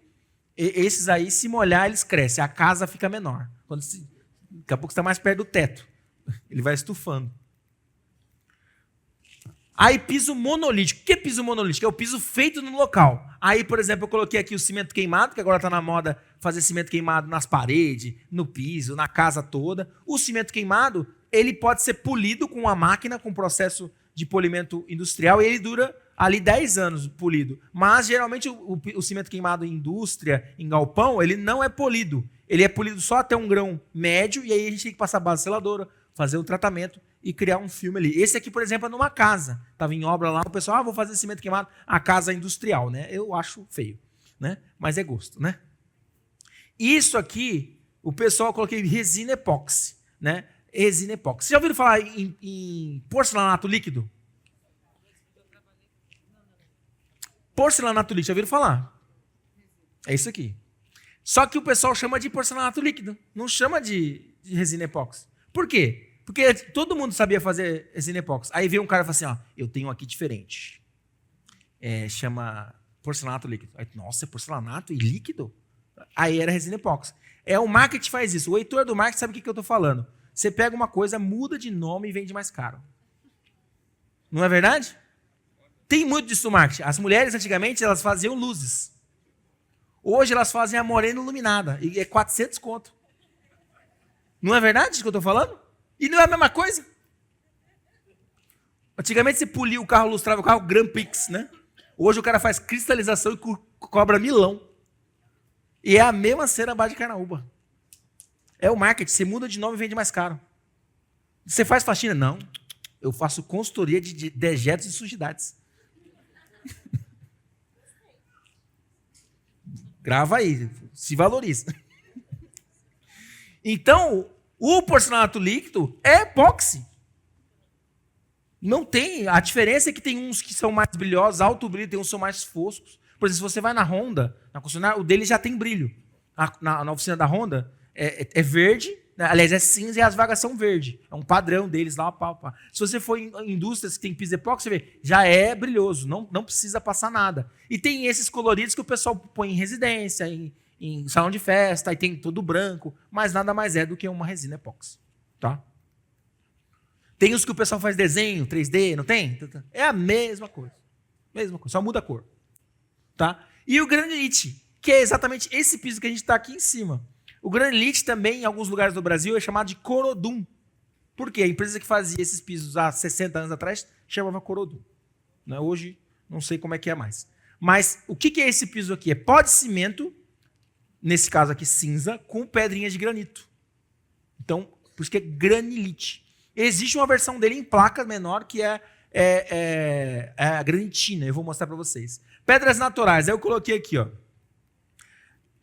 Esses aí, se molhar, eles crescem. A casa fica menor. Daqui a pouco você está mais perto do teto. Ele vai estufando. Aí, piso monolítico. O que é piso monolítico? É o piso feito no local. Aí, por exemplo, eu coloquei aqui o cimento queimado, que agora está na moda fazer cimento queimado nas paredes, no piso, na casa toda. O cimento queimado, ele pode ser polido com uma máquina, com processo de polimento industrial, e ele dura ali 10 anos polido. Mas, geralmente, o cimento queimado em indústria, em galpão, ele não é polido. Ele é polido só até um grão médio, e aí a gente tem que passar base seladora, fazer o tratamento e criar um filme ali. Esse aqui, por exemplo, é numa casa. Estava em obra lá, o pessoal, vou fazer cimento queimado, a casa industrial, né? Eu acho feio, né? Mas é gosto, né? Isso aqui, o pessoal, eu coloquei resina epóxi, né? Resina epóxi. Vocês já ouviram falar em porcelanato líquido? Porcelanato líquido, já ouviram falar? É isso aqui. Só que o pessoal chama de porcelanato líquido, não chama de resina epóxi. Por quê? Porque todo mundo sabia fazer resina epóxi. Aí veio um cara e falou assim, ó, eu tenho um aqui diferente. Chama porcelanato líquido. Aí, nossa, é porcelanato e líquido? Aí era resina epóxi. O marketing faz isso. O Heitor do marketing sabe o que eu estou falando. Você pega uma coisa, muda de nome e vende mais caro. Não é verdade? Tem muito disso no marketing. As mulheres, antigamente, elas faziam luzes. Hoje, elas fazem a morena iluminada. E é 400 conto. Não é verdade isso que eu estou falando? E não é a mesma coisa? Antigamente, você polia o carro, lustrava o carro, Grand Prix, né? Hoje, o cara faz cristalização e cobra milão. E é a mesma cera base de carnaúba. É o marketing. Você muda de nome e vende mais caro. Você faz faxina? Não. Eu faço consultoria de dejetos e sujidades. Grava aí, se valoriza. Então, o porcelanato líquido é epóxi. Não tem. A diferença é que tem uns que são mais brilhosos, alto brilho, tem uns que são mais foscos. Por exemplo, se você vai na Honda, na concessionária, o dele já tem brilho. Na oficina da Honda é verde, né? Aliás, é cinza e as vagas são verde. É um padrão deles lá. Pá. Se você for em indústrias que tem piso epóxi, você vê, já é brilhoso, não precisa passar nada. E tem esses coloridos que o pessoal põe em residência, em salão de festa, aí tem todo branco, mas nada mais é do que uma resina epóxi. Tá? Tem os que o pessoal faz desenho, 3D, não tem? É a mesma coisa. Só muda a cor. Tá? E o granilite, que é exatamente esse piso que a gente está aqui em cima. O granilite também, em alguns lugares do Brasil, é chamado de Corodum. Por quê? A empresa que fazia esses pisos há 60 anos atrás chamava Corodum. Né? Hoje, não sei como é que é mais. Mas o que é esse piso aqui? É pó de cimento, nesse caso aqui cinza, com pedrinhas de granito. Então, por isso que é granilite. Existe uma versão dele em placa menor, que é a granitina. Eu vou mostrar para vocês. Pedras naturais. Aí eu coloquei aqui, ó.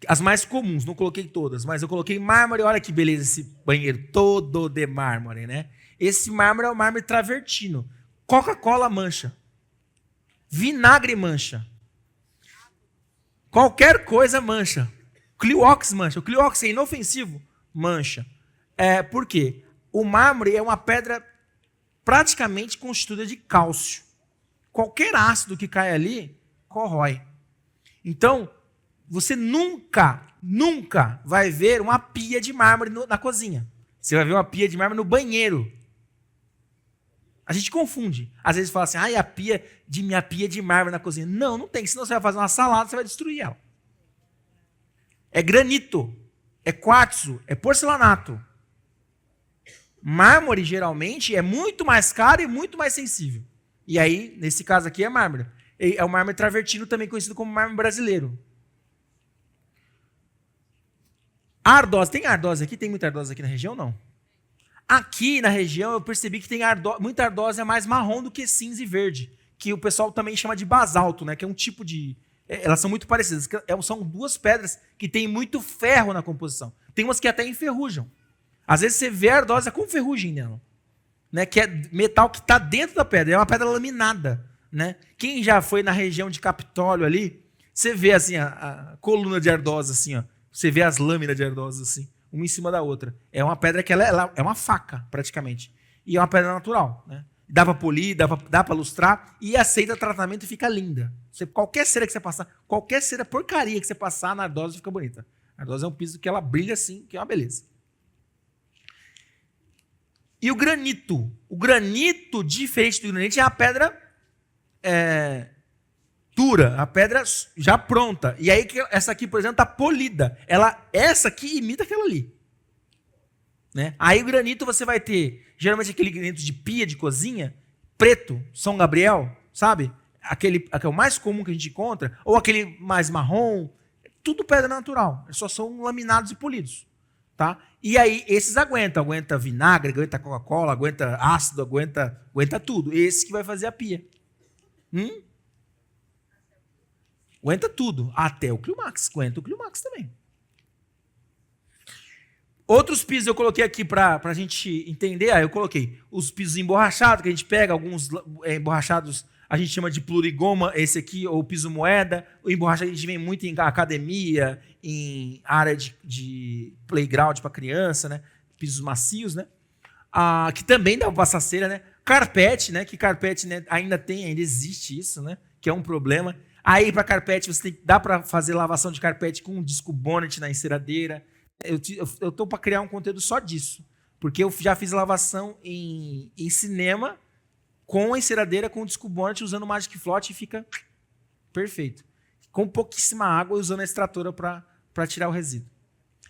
As mais comuns, não coloquei todas, mas eu coloquei mármore. Olha que beleza esse banheiro todo de mármore, né? Esse mármore é o mármore travertino. Coca-Cola mancha. Vinagre mancha. Qualquer coisa mancha. Cliox mancha. O Cliox é inofensivo? Mancha. Por quê? O mármore é uma pedra praticamente constituída de cálcio. Qualquer ácido que cai ali, corrói. Então, você nunca vai ver uma pia de mármore na cozinha. Você vai ver uma pia de mármore no banheiro. A gente confunde. Às vezes fala assim, minha pia de mármore na cozinha. Não tem. Senão você vai fazer uma salada, você vai destruir ela. É granito, é quartzo, é porcelanato. Mármore, geralmente, é muito mais caro e muito mais sensível. E aí, nesse caso aqui, é mármore. É o mármore travertino, também conhecido como mármore brasileiro. A ardósia. Tem ardósia aqui? Tem muita ardósia aqui na região? Não. Aqui na região eu percebi que tem muita ardósia mais marrom do que cinza e verde, que o pessoal também chama de basalto, né? Que é um tipo de... Elas são muito parecidas. São duas pedras que têm muito ferro na composição. Tem umas que até enferrujam. Às vezes você vê a ardósia com ferrugem nela, né? Que é metal que está dentro da pedra. É uma pedra laminada, né? Quem já foi na região de Capitólio ali, você vê assim a coluna de ardósia assim, ó. Você vê as lâminas de ardósia assim, uma em cima da outra. É uma pedra que ela é uma faca, praticamente. E é uma pedra natural, né? Dá para polir, dá para lustrar e aceita tratamento e fica linda. Qualquer cera que você passar, qualquer cera porcaria que você passar na ardósia fica bonita. A ardósia é um piso que ela brilha assim, que é uma beleza. E o granito? O granito, diferente do granito, é a pedra dura, a pedra já pronta. E aí, essa aqui, por exemplo, está polida. Essa aqui imita aquela ali. Né? Aí o granito você vai ter, geralmente aquele granito de pia de cozinha, preto, São Gabriel, sabe? Aquele é o mais comum que a gente encontra, ou aquele mais marrom, tudo pedra natural. Eles só são laminados e polidos. Tá? E aí, esses aguenta vinagre, aguenta Coca-Cola, aguenta ácido, aguenta tudo. Esse que vai fazer a pia. Aguenta tudo. Até o Climax. Aguenta o Climax também. Outros pisos eu coloquei aqui para a gente entender. Eu coloquei os pisos emborrachados, que a gente pega, alguns emborrachados a gente chama de plurigoma, esse aqui, ou piso moeda. O emborrachado a gente vê muito em academia, em área de playground para criança, né? Pisos macios, né? Que também dá para passar cera, né? Carpete, né? Que carpete, né? ainda existe isso, né? Que é um problema. Aí, para carpete, dá para fazer lavação de carpete com um disco bonnet na enceradeira. Eu estou para criar um conteúdo só disso. Porque eu já fiz lavação em cinema com a enceradeira, com o disco bonnet, usando o Magic Float e fica perfeito. Com pouquíssima água, usando a extratora para tirar o resíduo.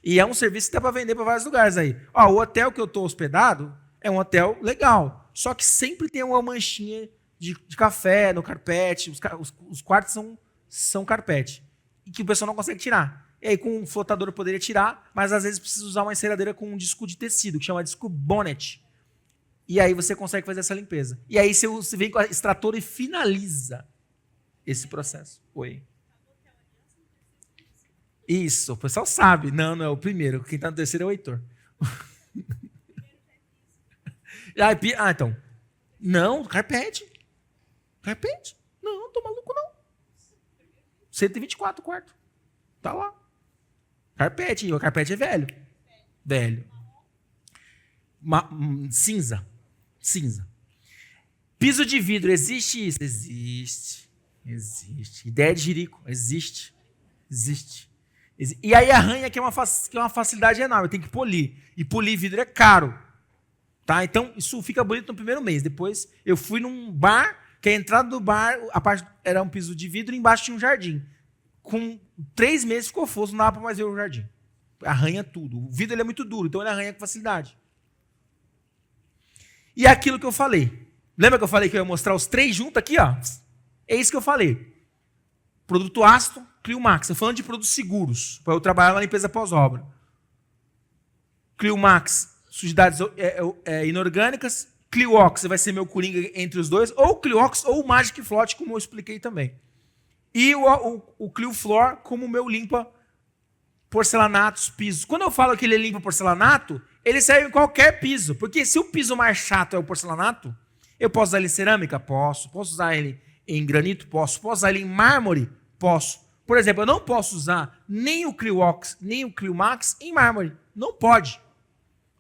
E é um serviço que dá para vender para vários lugares aí. O hotel que eu estou hospedado é um hotel legal. Só que sempre tem uma manchinha de café no carpete. Os quartos são carpete. E que o pessoal não consegue tirar. E aí com um flotador eu poderia tirar, mas às vezes precisa usar uma enceradeira com um disco de tecido, que chama disco bonnet. E aí você consegue fazer essa limpeza. E aí você vem com a extratora e finaliza esse processo. Oi. Isso, o pessoal sabe. Não, não é o primeiro. Quem está no terceiro é o Heitor. Então. Não, carpete. Carpete? Não, tô maluco não. 124 o quarto. Tá lá. Carpete. E o carpete é velho. Velho. Cinza. Cinza. Piso de vidro, existe isso? Existe. Existe. Ideia de jirico, existe. Existe. E aí arranha que é uma facilidade enorme, tem que polir. E polir vidro é caro. Tá? Então, isso fica bonito no primeiro mês. Depois, eu fui num bar, que a entrada do bar, a parte era um piso de vidro e embaixo tinha um jardim. Com 3 meses ficou fosco, não dava para mais ver o jardim. Arranha tudo. O vidro ele é muito duro, então ele arranha com facilidade. E aquilo que eu falei. Lembra que eu falei que eu ia mostrar os 3 juntos aqui? Ó? É isso que eu falei. Produto ácido, Cliomax. Estou falando de produtos seguros, para eu trabalhar na limpeza pós-obra. Cliomax, sujidades inorgânicas. Cliox vai ser meu coringa entre os dois. Ou Cliox ou o Magic Float, como eu expliquei também. E o Clioflor como meu limpa porcelanatos, pisos. Quando eu falo que ele limpa porcelanato, ele serve em qualquer piso. Porque se o piso mais chato é o porcelanato, eu posso usar ele em cerâmica? Posso. Posso usar ele em granito? Posso. Posso usar ele em mármore? Posso. Por exemplo, eu não posso usar nem o Cliox, nem o Cliomax em mármore. Não pode.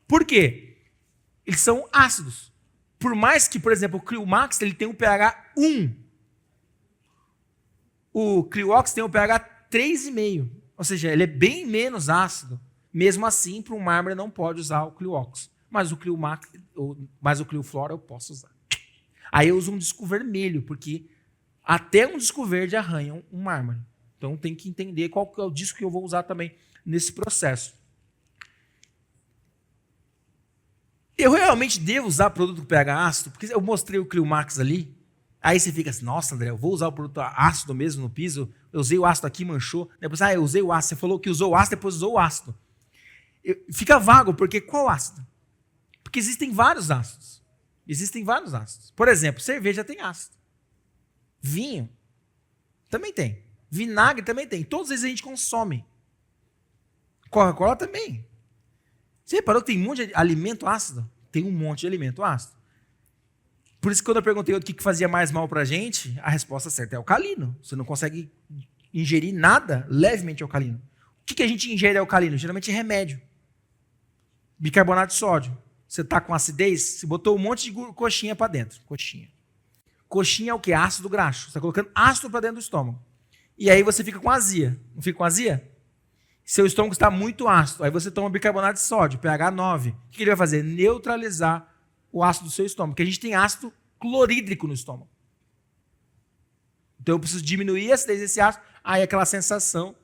Por quê? Eles são ácidos. Por mais que, por exemplo, o Cliomax ele tem um pH 1. O Cliox tem um pH 3,5. Ou seja, ele é bem menos ácido. Mesmo assim, para um mármore não pode usar o Cliox. Mas o Cliomax, mas o Clioflor eu posso usar. Aí eu uso um disco vermelho, porque até um disco verde arranha um mármore. Então tem que entender qual que é o disco que eu vou usar também nesse processo. Eu realmente devo usar produto com pH ácido? Porque eu mostrei o Cliomax ali. Aí você fica assim, nossa, André, eu vou usar o produto ácido mesmo no piso? Eu usei o ácido aqui, manchou. Depois, eu usei o ácido. Você falou que usou o ácido, depois usou o ácido. Fica vago, porque qual ácido? Porque existem vários ácidos. Existem vários ácidos. Por exemplo, cerveja tem ácido. Vinho também tem. Vinagre também tem. Todos eles a gente consome. Coca-Cola também. Você reparou que tem um monte de alimento ácido? Tem um monte de alimento ácido. Por isso que quando eu perguntei o que fazia mais mal pra gente, a resposta certa é alcalino. Você não consegue ingerir nada levemente alcalino. O que a gente ingere alcalino? Geralmente é remédio. Bicarbonato de sódio. Você está com acidez, você botou um monte de coxinha para dentro. Coxinha. Coxinha é o quê? Ácido graxo. Você está colocando ácido para dentro do estômago. E aí você fica com azia. Não fica com azia? Seu estômago está muito ácido. Aí você toma bicarbonato de sódio, pH 9. O que ele vai fazer? Neutralizar o ácido do seu estômago. Porque a gente tem ácido clorídrico no estômago. Então eu preciso diminuir a acidez desse ácido. Aí aquela sensação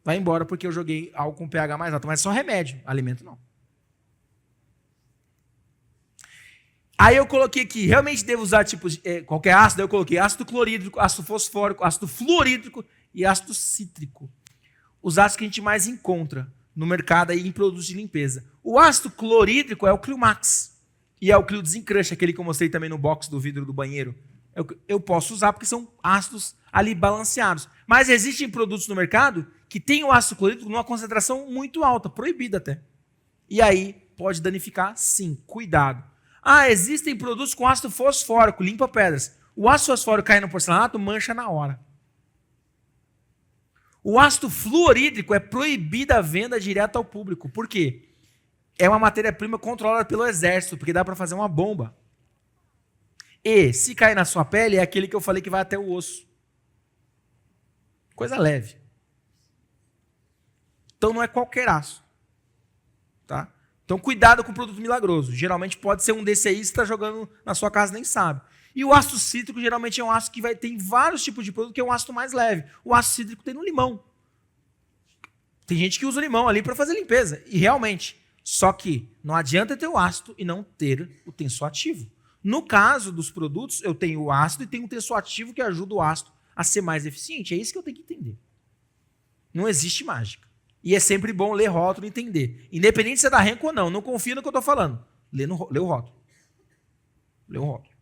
vai embora porque eu joguei algo com pH mais alto. Mas é só remédio, alimento não. Aí eu coloquei aqui, realmente devo usar tipo qualquer ácido, eu coloquei ácido clorídrico, ácido fosfórico, ácido fluorídrico e ácido cítrico. Os ácidos que a gente mais encontra no mercado aí em produtos de limpeza. O ácido clorídrico é o Cliomax. E é o Clio Desencrush, aquele que eu mostrei também no box do vidro do banheiro. Eu posso usar porque são ácidos ali balanceados. Mas existem produtos no mercado que têm o ácido clorídrico numa concentração muito alta, proibida até. E aí pode danificar, sim, cuidado. Existem produtos com ácido fosfórico, limpa pedras. O ácido fosfórico cai no porcelanato, mancha na hora. O ácido fluorídrico é proibida a venda direta ao público. Por quê? É uma matéria-prima controlada pelo exército, porque dá para fazer uma bomba. E, se cair na sua pele, é aquele que eu falei que vai até o osso. Coisa leve. Então não é qualquer aço. Tá? Então cuidado com o produto milagroso. Geralmente pode ser um desse aí que você está jogando na sua casa nem sabe. E o ácido cítrico geralmente é um ácido que tem vários tipos de produto, que é um ácido mais leve. O ácido cítrico tem no limão. Tem gente que usa o limão ali para fazer limpeza. E realmente, só que não adianta ter o ácido e não ter o tensoativo. No caso dos produtos, eu tenho o ácido e tenho um tensoativo que ajuda o ácido a ser mais eficiente. É isso que eu tenho que entender. Não existe mágica. E é sempre bom ler rótulo e entender. Independente se é da Renko ou não. Não confia no que eu estou falando. Lê o rótulo. Lê um rótulo.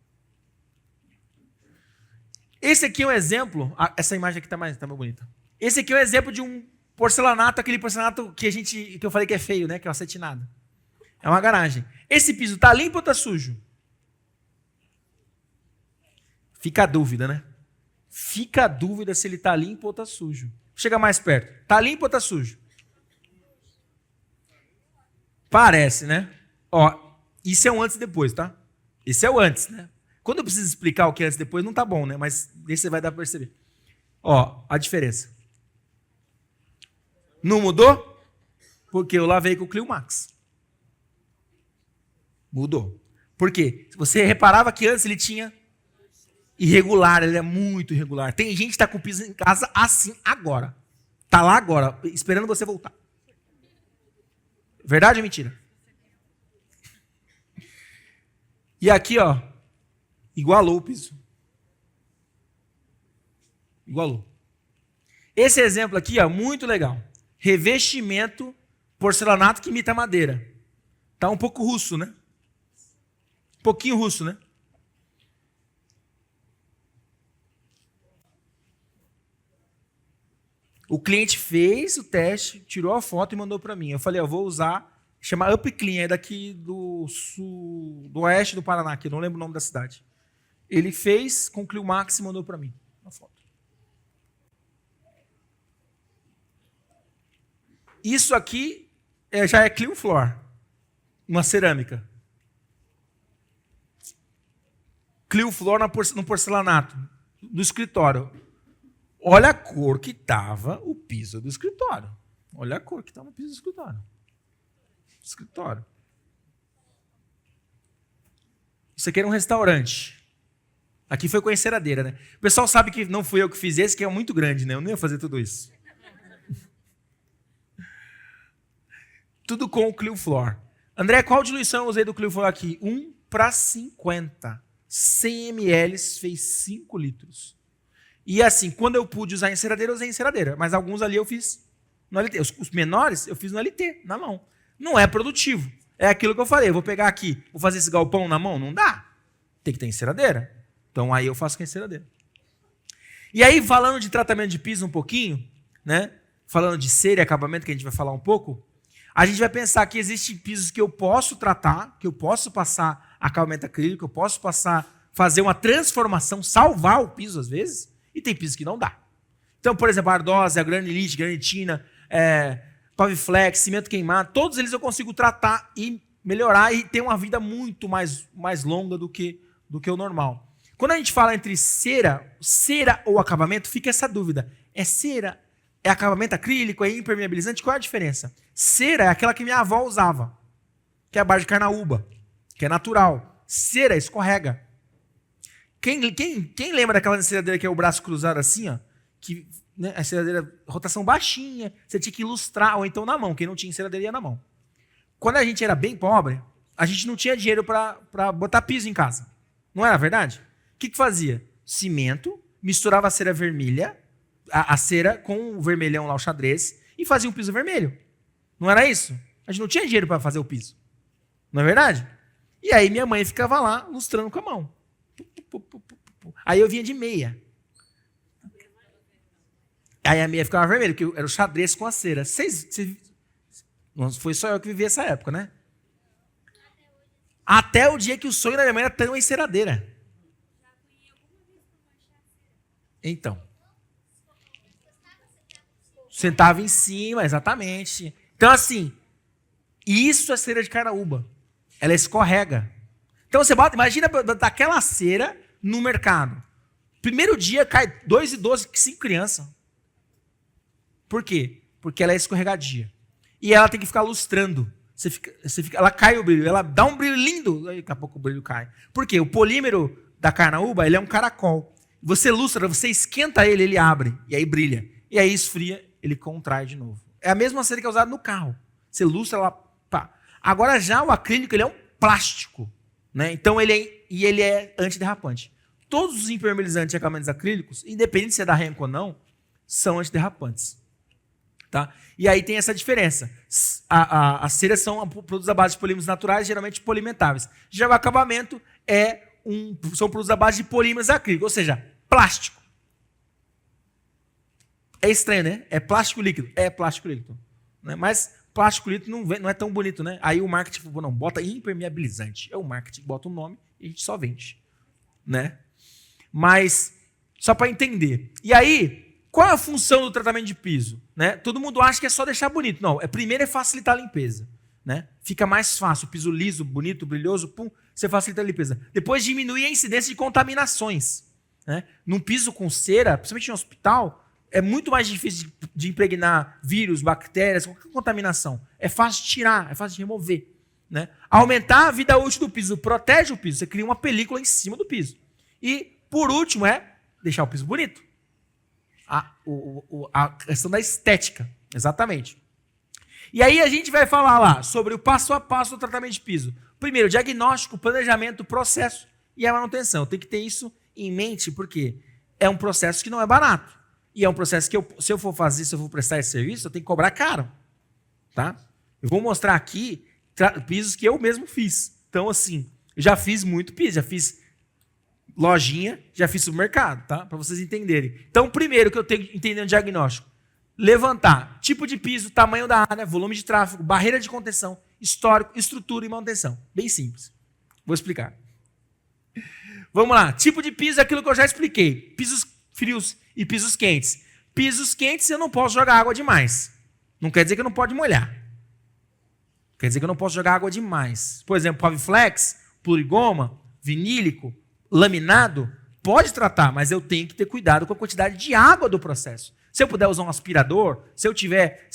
Esse aqui é um exemplo. Essa imagem aqui tá mais bonita. Esse aqui é um exemplo de um porcelanato, aquele porcelanato que eu falei que é feio, né? Que é o acetinado. É uma garagem. Esse piso tá limpo ou tá sujo? Fica a dúvida, né? Fica a dúvida se ele tá limpo ou tá sujo. Chega mais perto. Tá limpo ou tá sujo? Parece, né? Ó, isso é um antes e depois, tá? Esse é o antes, né? Quando eu preciso explicar o que é antes e depois, não tá bom, né? Mas esse você vai dar para perceber. Ó, a diferença. Não mudou? Porque eu lavei com o Clio Max. Mudou. Por quê? Você reparava que antes ele tinha irregular, ele é muito irregular. Tem gente que tá com o piso em casa assim agora. Tá lá agora, esperando você voltar. Verdade ou mentira? E aqui, ó, igualou o piso. Igualou. Esse exemplo aqui, ó, muito legal. Revestimento porcelanato que imita madeira. Tá um pouco russo, né? Um pouquinho russo, né? O cliente fez o teste, tirou a foto e mandou para mim. Eu falei, eu vou usar, chama Up Clean, é daqui do sul, do oeste do Paraná, aqui, não lembro o nome da cidade. Ele fez com o Clio Max e mandou para mim uma foto. Isso aqui já é Clio Floor, uma cerâmica. Clio Floor no porcelanato, do escritório. Olha a cor que estava o piso do escritório. Olha a cor que estava o piso do escritório. Isso aqui era um restaurante. Aqui foi com a enceradeira, né? O pessoal sabe que não fui eu que fiz esse, que é muito grande, né? Eu não ia fazer tudo isso. Tudo com o Clio Floor. André, qual diluição eu usei do Clio Floor aqui? 1:50. 100 ml fez 5 litros. E assim, quando eu pude usar enceradeira, eu usei enceradeira. Mas alguns ali eu fiz no LT. Os menores eu fiz no LT, na mão. Não é produtivo. É aquilo que eu falei. Eu vou pegar aqui, vou fazer esse galpão na mão? Não dá. Tem que ter enceradeira. Então aí eu faço com a enceradeira. E aí, falando de tratamento de piso um pouquinho, né? Falando de cera e acabamento, que a gente vai falar um pouco, a gente vai pensar que existem pisos que eu posso tratar, que eu posso passar acabamento acrílico, eu posso fazer uma transformação, salvar o piso às vezes, e tem pisos que não dá. Então, por exemplo, a ardósia, a granilite, granitina, paviflex, cimento queimado, todos eles eu consigo tratar e melhorar e ter uma vida muito mais longa do que o normal. Quando a gente fala entre cera ou acabamento, fica essa dúvida. É cera? É acabamento acrílico? É impermeabilizante? Qual é a diferença? Cera é aquela que minha avó usava, que é a base de carnaúba, que é natural. Cera escorrega. Quem lembra daquela enceradeira que é o braço cruzado assim, ó? Que, né, a enceradeira, rotação baixinha, você tinha que ilustrar, ou então na mão. Quem não tinha enceradeira ia na mão. Quando a gente era bem pobre, a gente não tinha dinheiro para botar piso em casa. Não era verdade? O que fazia? Cimento, misturava a cera vermelha, a cera com o vermelhão lá, o xadrez, e fazia um piso vermelho. Não era isso? A gente não tinha dinheiro para fazer o piso. Não é verdade? E aí minha mãe ficava lá, lustrando com a mão. Aí eu vinha de meia. Aí a meia ficava vermelha, porque era o xadrez com a cera. Não foi só eu que vivi essa época, né? Até o dia que o sonho da minha mãe era ter uma enceradeira. Então. Sentava em cima, exatamente. Então, assim, isso é cera de carnaúba. Ela escorrega. Então, você bota, imagina botar aquela cera no mercado. Primeiro dia cai 2,12, 5 crianças. Por quê? Porque ela é escorregadia. E ela tem que ficar lustrando. Ela cai o brilho, ela dá um brilho lindo, aí daqui a pouco o brilho cai. Por quê? O polímero da carnaúba, ele é um caracol. Você lustra, você esquenta ele, ele abre, e aí brilha. E aí esfria, ele contrai de novo. É a mesma cera que é usada no carro. Você lustra, ela pá. Agora já o acrílico, ele é um plástico. Né? Então ele é antiderrapante. Todos os impermeabilizantes e acabamentos acrílicos, independente se é da Renko ou não, são antiderrapantes. Tá? E aí tem essa diferença. As ceras são produtos à base de polímeros naturais, geralmente polimentáveis. Já o acabamento é são produtos à base de polímeros acrílicos, ou seja, plástico. É estranho, né? É plástico líquido. É plástico líquido. Né? Mas plástico líquido não é tão bonito, né? Aí o marketing falou, não, bota impermeabilizante. É o marketing, bota um nome e a gente só vende. Né? Mas, só para entender. E aí, qual é a função do tratamento de piso? Né? Todo mundo acha que é só deixar bonito. Não, primeiro é facilitar a limpeza. Né? Fica mais fácil, piso liso, bonito, brilhoso, pum, você facilita a limpeza. Depois diminui a incidência de contaminações. Né? Num piso com cera, principalmente em hospital, é muito mais difícil de impregnar vírus, bactérias, qualquer contaminação. É fácil de tirar, é fácil de remover. Né? Aumentar a vida útil do piso, protege o piso, você cria uma película em cima do piso. E, por último, é deixar o piso bonito. A questão da estética, exatamente. E aí a gente vai falar lá sobre o passo a passo do tratamento de piso. Primeiro, diagnóstico, planejamento, processo e a manutenção. Tem que ter isso em mente, porque é um processo que não é barato. E é um processo que, se eu for prestar esse serviço, eu tenho que cobrar caro. Tá? Eu vou mostrar aqui pisos que eu mesmo fiz. Então, assim, eu já fiz muito piso, já fiz lojinha, já fiz supermercado, tá? Para vocês entenderem. Então, primeiro que eu tenho que entender o diagnóstico. Levantar tipo de piso, tamanho da área, volume de tráfego, barreira de contenção, histórico, estrutura e manutenção. Bem simples. Vou explicar. Vamos lá. Tipo de piso é aquilo que eu já expliquei. Pisos frios e pisos quentes. Pisos quentes eu não posso jogar água demais. Não quer dizer que eu não pode molhar. Quer dizer que eu não posso jogar água demais. Por exemplo, Paviflex, plurigoma, vinílico, laminado, pode tratar, mas eu tenho que ter cuidado com a quantidade de água do processo. Se eu puder usar um aspirador, se eu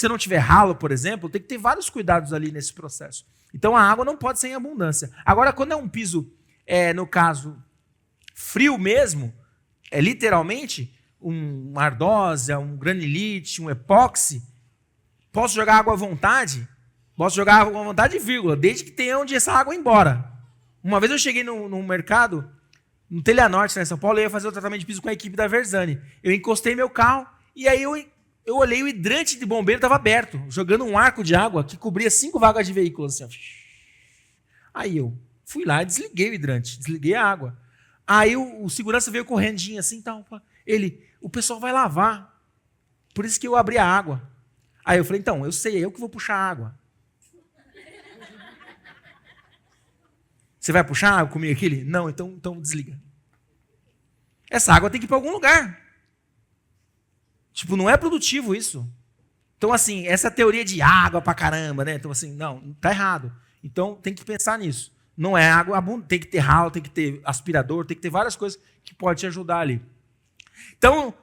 não tiver ralo, por exemplo, tem que ter vários cuidados ali nesse processo. Então a água não pode ser em abundância. Agora, quando é um piso, no caso, frio mesmo, literalmente, uma ardósia, um granilite, um epóxi, posso jogar água à vontade? Posso jogar água à vontade, vírgula, desde que tenha onde essa água ir embora. Uma vez eu cheguei no mercado, no Telhanorte, em São Paulo, eu ia fazer o tratamento de piso com a equipe da Versani. Eu encostei meu carro, e aí eu olhei, o hidrante de bombeiro estava aberto, jogando um arco de água que cobria 5 vagas de veículo. Assim, ó. Aí eu fui lá e desliguei o hidrante, desliguei a água. Aí o segurança veio correndinho assim, tal. O pessoal vai lavar, por isso que eu abri a água. Aí eu falei, então, eu sei, é eu que vou puxar a água. Você vai puxar água comigo aqui? Não, então desliga. Essa água tem que ir para algum lugar. Tipo, não é produtivo isso. Então, assim, essa teoria de água pra caramba, né? Então, assim, não, tá errado. Então, tem que pensar nisso. Não é água abundante, tem que ter ralo, tem que ter aspirador, tem que ter várias coisas que podem te ajudar ali. Então,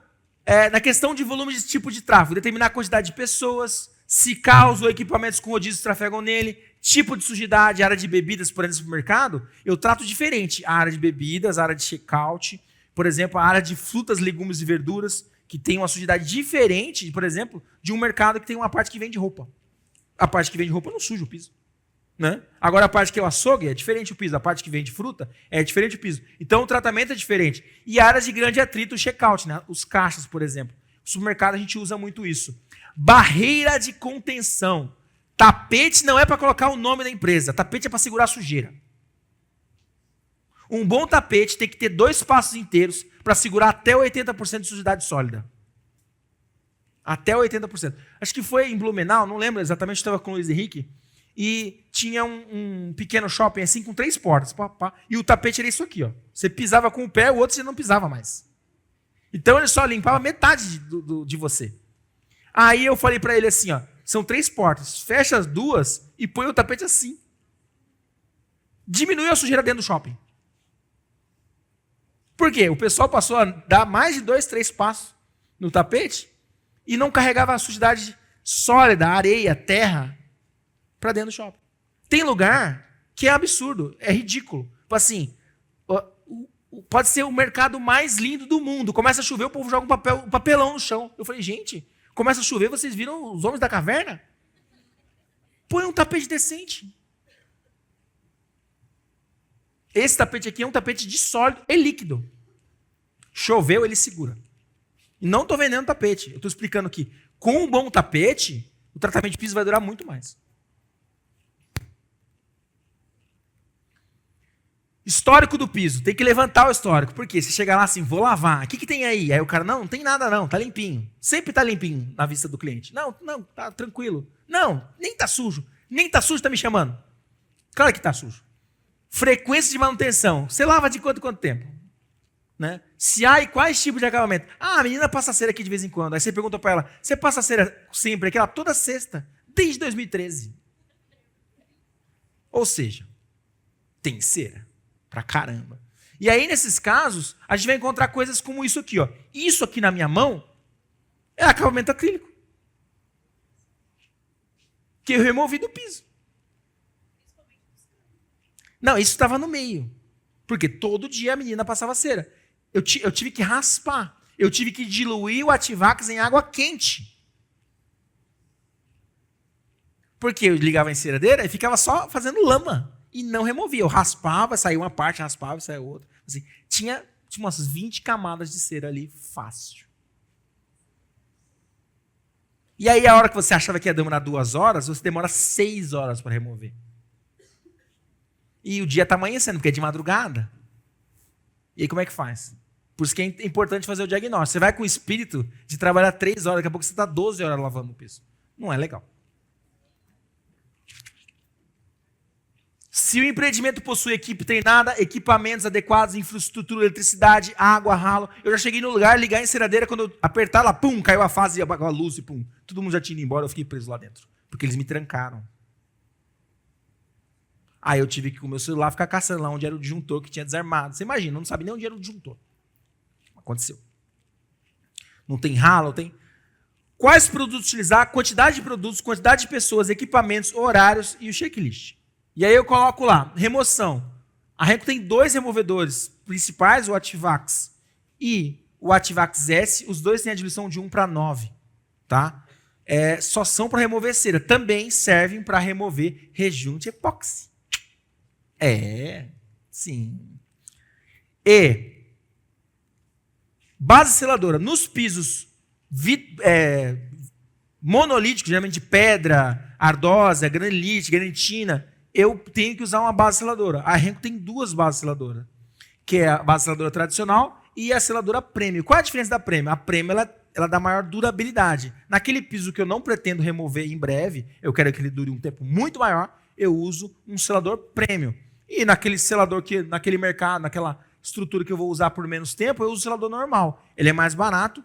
na questão de volume de tipo de tráfego, determinar a quantidade de pessoas, se carros ou equipamentos com rodízios trafegam nele, tipo de sujidade, área de bebidas, por exemplo, no mercado, eu trato diferente. A área de bebidas, a área de checkout, por exemplo, a área de frutas, legumes e verduras, que tem uma sujidade diferente, por exemplo, de um mercado que tem uma parte que vende roupa. A parte que vende roupa não suja o piso. Né? Agora, a parte que é o açougue é diferente o piso. A parte que vende fruta é diferente o piso. Então, o tratamento é diferente. E áreas de grande atrito, o checkout, né? Os caixas, por exemplo. No supermercado, a gente usa muito isso. Barreira de contenção. Tapete não é para colocar o nome da empresa. Tapete é para segurar a sujeira. Um bom tapete tem que ter 2 passos inteiros para segurar até 80% de sujidade sólida. Até 80%. Acho que foi em Blumenau, não lembro exatamente, estava com o Luiz Henrique, e tinha um pequeno shopping assim com 3 portas. E o tapete era isso aqui. Ó. Você pisava com o pé, o outro você não pisava mais. Então ele só limpava metade de você. Aí eu falei para ele assim, ó, são 3 portas, fecha as 2 e põe o tapete assim. Diminui a sujeira dentro do shopping. Por quê? O pessoal passou a dar mais de 2, 3 passos no tapete e não carregava a sujidade sólida, areia, terra, para dentro do shopping. Tem lugar que é absurdo, é ridículo. Assim, pode ser o mercado mais lindo do mundo. Começa a chover, o povo joga um papelão no chão. Eu falei, gente, começa a chover, vocês viram os homens da caverna? Põe um tapete decente. Esse tapete aqui é um tapete de sólido e líquido. Choveu, ele segura. E não estou vendendo tapete. Eu estou explicando que com um bom tapete, o tratamento de piso vai durar muito mais. Histórico do piso. Tem que levantar o histórico. Por quê? Você chega lá assim, vou lavar. O que tem aí? Aí o cara, não tem nada não, tá limpinho. Sempre tá limpinho na vista do cliente. Não, tá tranquilo. Não, nem tá sujo. Nem tá sujo, tá me chamando. Claro que tá sujo. Frequência de manutenção. Você lava de quanto tempo? Né? Se há e quais tipos de acabamento? Ah, a menina passa cera aqui de vez em quando. Aí você pergunta pra ela, você passa cera sempre aquela toda sexta, desde 2013. Ou seja, tem cera. Pra caramba. E aí, nesses casos, a gente vai encontrar coisas como isso aqui, ó. Isso aqui na minha mão é acabamento acrílico. Que eu removi do piso. Não, isso estava no meio. Porque todo dia a menina passava cera. Eu tive que raspar. Eu tive que diluir o Ativax em água quente. Porque eu ligava a enceradeira e ficava só fazendo lama. E não removia. Eu raspava, saía uma parte, raspava, saía outra. Assim, tinha umas 20 camadas de cera ali, fácil. E aí, a hora que você achava que ia demorar 2 horas, você demora 6 horas para remover. E o dia está amanhecendo, porque é de madrugada. E aí, como é que faz? Por isso que é importante fazer o diagnóstico. Você vai com o espírito de trabalhar 3 horas, daqui a pouco você está 12 horas lavando o piso. Não é legal. Se o empreendimento possui equipe treinada, equipamentos adequados, infraestrutura, eletricidade, água, ralo. Eu já cheguei no lugar, ligar a enceradeira, quando eu apertar lá, pum, caiu a fase, apagou a luz e pum. Todo mundo já tinha ido embora, eu fiquei preso lá dentro. Porque eles me trancaram. Aí eu tive que, com o meu celular, ficar caçando lá onde era o disjuntor que tinha desarmado. Você imagina, eu não sabia nem onde era o disjuntor. Aconteceu. Não tem ralo, tem... Quais produtos utilizar, quantidade de produtos, quantidade de pessoas, equipamentos, horários e o checklist. E aí eu coloco lá, remoção. A Renco tem 2 removedores principais, o Ativax e o Ativax S. Os dois têm a diluição de 1:9. Tá? Só são para remover cera. Também servem para remover rejunte epóxi. Sim. E base seladora. Nos pisos monolíticos, geralmente de pedra, ardósia, granilite, granitina, eu tenho que usar uma base seladora. A Renco tem 2 bases seladoras, que é a base seladora tradicional e a seladora Premium. Qual é a diferença da Premium? A Premium ela dá maior durabilidade. Naquele piso que eu não pretendo remover em breve, eu quero que ele dure um tempo muito maior, eu uso um selador Premium. E naquele selador, naquele mercado, naquela estrutura que eu vou usar por menos tempo, eu uso o selador normal. Ele é mais barato,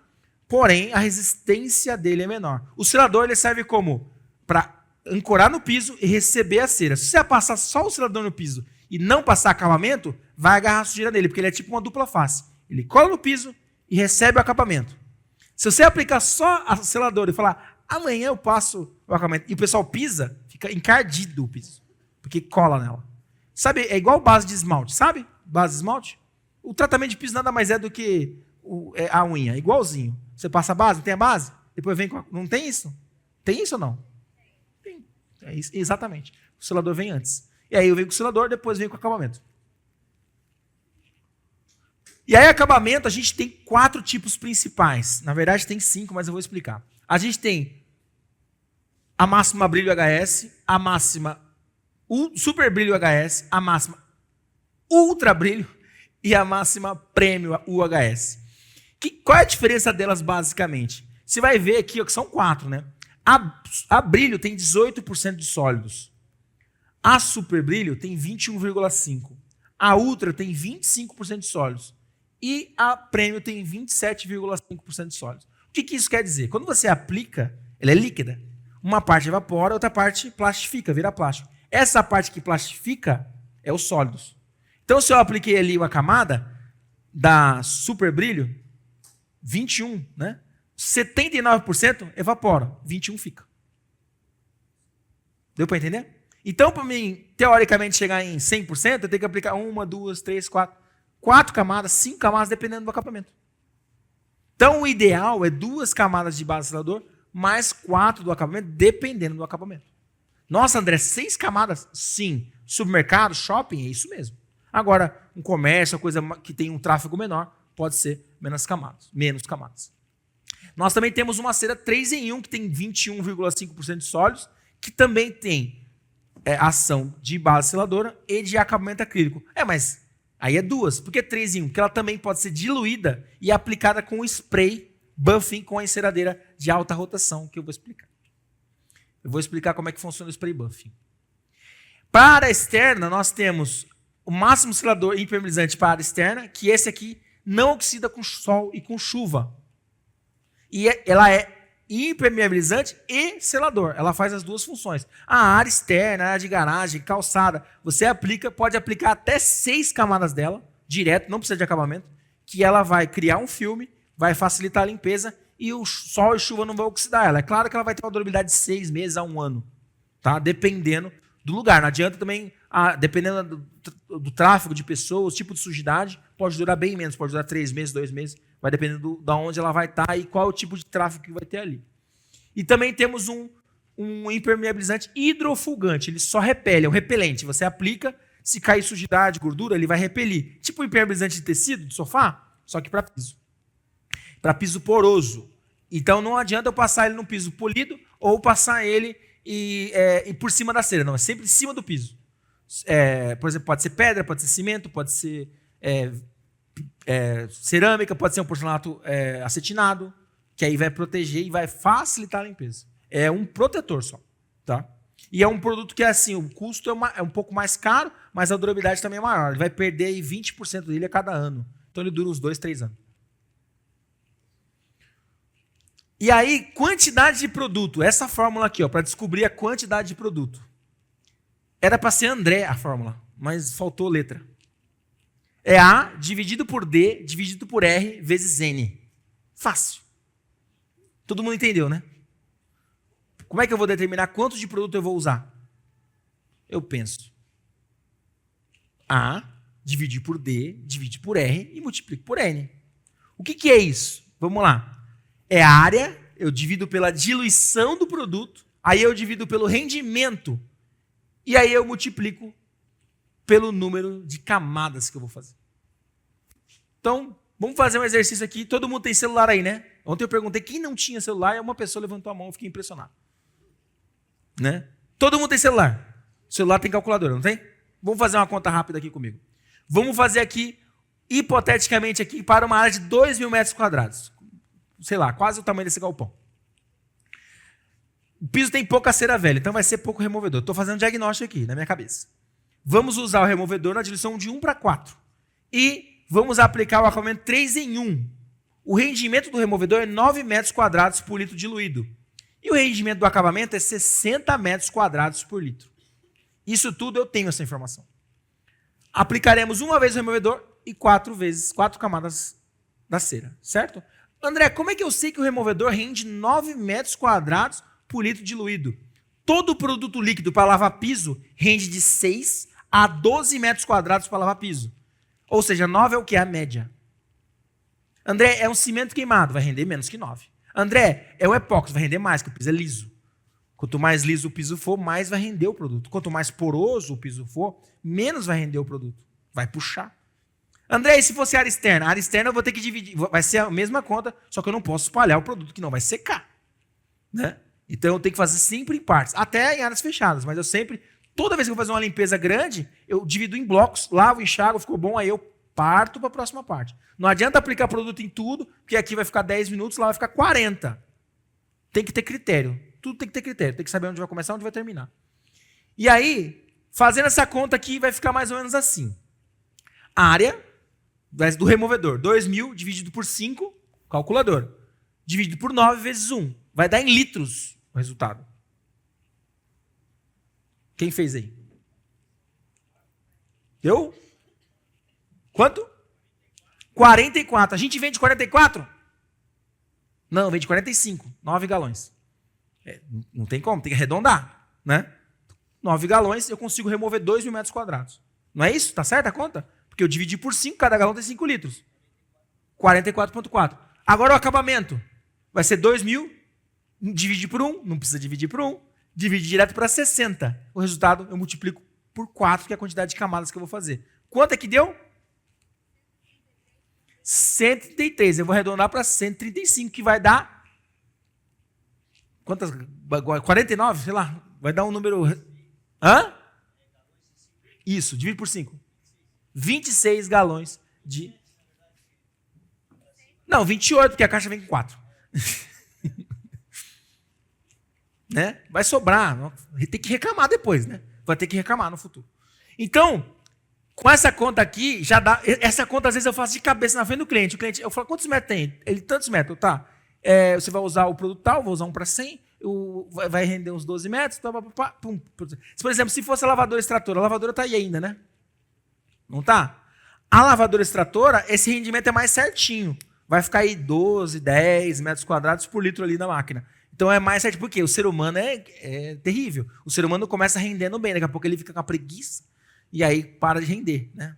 porém a resistência dele é menor. O selador ele serve como para ancorar no piso e receber a cera. Se você passar só o selador no piso e não passar acabamento, vai agarrar a sujeira nele, porque ele é tipo uma dupla face. Ele cola no piso e recebe o acabamento. Se você aplicar só a seladora e falar, amanhã eu passo o acabamento, e o pessoal pisa, fica encardido o piso, porque cola nela. Sabe, é igual base de esmalte, sabe? Base de esmalte. O tratamento de piso nada mais é do que a unha, igualzinho. Você passa a base, não tem a base? Depois vem com a... Não tem isso? Tem isso ou não? Tem. É isso, exatamente. O selador vem antes. E aí eu venho com o selador, depois venho com o acabamento. E aí, acabamento, a gente tem 4 tipos principais. Na verdade, tem 5, mas eu vou explicar. A gente tem a máxima brilho HS, a máxima super brilho HS, a máxima ultra brilho e a máxima prêmio UHS. Qual é a diferença delas, basicamente? Você vai ver aqui ó, que são 4, né? A brilho tem 18% de sólidos. A super brilho tem 21,5%. A ultra tem 25% de sólidos. E a prêmio tem 27,5% de sólidos. O que isso quer dizer? Quando você aplica, ela é líquida. Uma parte evapora, outra parte plastifica, vira plástico. Essa parte que plastifica é os sólidos. Então, se eu apliquei ali uma camada da super brilho, 21, né? 79% evapora, 21 fica. Deu para entender? Então, para mim, teoricamente, chegar em 100%, eu tenho que aplicar 1, 2, 3, 4 camadas, 5 camadas, dependendo do acabamento. Então, o ideal é 2 camadas de base selador, mais 4 do acabamento, dependendo do acabamento. Nossa, André, 6 camadas? Sim. Supermercado, shopping, é isso mesmo. Agora, um comércio, uma coisa que tem um tráfego menor, pode ser menos camadas. Nós também temos uma cera 3 em 1, que tem 21,5% de sólidos, que também tem ação de base seladora e de acabamento acrílico. Mas Aí é 2. Por que 3 em 1? Porque ela também pode ser diluída e aplicada com spray buffing com a enceradeira de alta rotação, que eu vou explicar. Eu vou explicar como é que funciona o spray buffing. Para a área externa, nós temos o máximo selador impermeabilizante para a área externa, que esse aqui não oxida com sol e com chuva. E ela é impermeabilizante e selador. Ela faz as duas funções. A área externa, a área de garagem, calçada, você pode aplicar até 6 camadas dela, direto, não precisa de acabamento, que ela vai criar um filme, vai facilitar a limpeza e o sol e chuva não vão oxidar ela. É claro que ela vai ter uma durabilidade de 6 meses a 1 ano, tá? Dependendo do lugar. Não adianta também, dependendo do tráfego de pessoas, tipo de sujidade, pode durar bem menos, pode durar 3 meses, 2 meses, vai dependendo de onde ela vai estar e qual é o tipo de tráfego que vai ter ali. E também temos um impermeabilizante hidrofulgante, ele só repele, é um repelente. Você aplica, se cair sujidade, gordura, ele vai repelir. Tipo um impermeabilizante de tecido, de sofá, só que para piso. Para piso poroso. Então não adianta eu passar ele no piso polido ou passar ele e por cima da cera. Não, é sempre em cima do piso. Por exemplo, pode ser pedra, pode ser cimento, pode ser cerâmica, pode ser um porcelanato acetinado, que aí vai proteger e vai facilitar a limpeza. É um protetor só, tá? E é um produto que, assim, o custo é um pouco mais caro, mas a durabilidade também é maior. Ele vai perder aí 20% dele a cada ano. Então ele dura uns 2, 3 anos. E aí, quantidade de produto. Essa fórmula aqui, para descobrir a quantidade de produto. Era para ser André a fórmula, mas faltou letra. É A dividido por D, dividido por R, vezes N. Fácil. Todo mundo entendeu, né? Como é que eu vou determinar quanto de produto eu vou usar? Eu penso. A dividir por D, dividir por R e multiplico por N. O que é isso? Vamos lá. É a área, eu divido pela diluição do produto, aí eu divido pelo rendimento, e aí eu multiplico pelo número de camadas que eu vou fazer. Então, vamos fazer um exercício aqui. Todo mundo tem celular aí, né? Ontem eu perguntei quem não tinha celular e uma pessoa levantou a mão, eu fiquei impressionado. Né? Todo mundo tem celular. O celular tem calculadora, não tem? Vamos fazer uma conta rápida aqui comigo. Vamos fazer aqui, hipoteticamente aqui, para uma área de 2.000 metros quadrados. Sei lá, quase o tamanho desse galpão. O piso tem pouca cera velha, então vai ser pouco removedor. Estou fazendo um diagnóstico aqui, na minha cabeça. Vamos usar o removedor na diluição de 1 para 4. E vamos aplicar o acabamento 3 em 1. O rendimento do removedor é 9 metros quadrados por litro diluído. E o rendimento do acabamento é 60 metros quadrados por litro. Isso tudo eu tenho essa informação. Aplicaremos uma vez o removedor e 4 camadas da cera, certo? André, como é que eu sei que o removedor rende 9 metros quadrados por litro diluído? Todo produto líquido para lavar piso rende de 6 a 12 metros quadrados para lavar piso. Ou seja, 9 é o que? A média. André, é um cimento queimado, vai render menos que 9. André, é um epóxi, vai render mais, porque o piso é liso. Quanto mais liso o piso for, mais vai render o produto. Quanto mais poroso o piso for, menos vai render o produto. Vai puxar. André, e se fosse área externa? A área externa eu vou ter que dividir, vai ser a mesma conta, só que eu não posso espalhar o produto, que não vai secar. Né? Então eu tenho que fazer sempre em partes, até em áreas fechadas, mas eu sempre, toda vez que eu vou fazer uma limpeza grande, eu divido em blocos, lavo, enxago, ficou bom, aí eu parto para a próxima parte. Não adianta aplicar produto em tudo, porque aqui vai ficar 10 minutos, lá vai ficar 40. Tem que ter critério, tudo tem que ter critério, tem que saber onde vai começar e onde vai terminar. E aí, fazendo essa conta aqui, vai ficar mais ou menos assim. A área do removedor, 2.000 dividido por 5, calculador, dividido por 9 vezes 1. Vai dar em litros o resultado. Quem fez aí? Deu? Quanto? 44. A gente vende 44? Não, vende 45. 9 galões. Não tem como, tem que arredondar. Né? 9 galões, eu consigo remover 2.000 metros quadrados. Não é isso? Tá certo a conta? Porque eu dividi por 5, cada galão tem 5 litros. 44,4. Agora o acabamento. Vai ser 2.000, dividir por 1, não precisa dividir por 1, divide direto para 60. O resultado eu multiplico por 4, que é a quantidade de camadas que eu vou fazer. Quanto é que deu? 133. Eu vou arredondar para 135, que vai dar... Quantas? 49? Sei lá. Vai dar um número... Hã? Isso, divide por 5. 26 galões de... Não, 28, porque a caixa vem com 4. Né? Vai sobrar. Tem que reclamar depois, né? Vai ter que reclamar no futuro. Então, com essa conta aqui, já dá... Essa conta, às vezes, eu faço de cabeça na frente do cliente. O cliente, eu falo, quantos metros tem? Ele, tantos metros, tá? Você vai usar o produto tal, vou usar um para 100, vai render uns 12 metros, pum. Por exemplo, se fosse a lavadora extratora, a lavadora está aí ainda, né? Não está? A lavadora extratora, esse rendimento é mais certinho. Vai ficar aí 12, 10 metros quadrados por litro ali na máquina. Então é mais certo, porque o ser humano é terrível. O ser humano começa rendendo bem, daqui a pouco ele fica com a preguiça e aí para de render, né?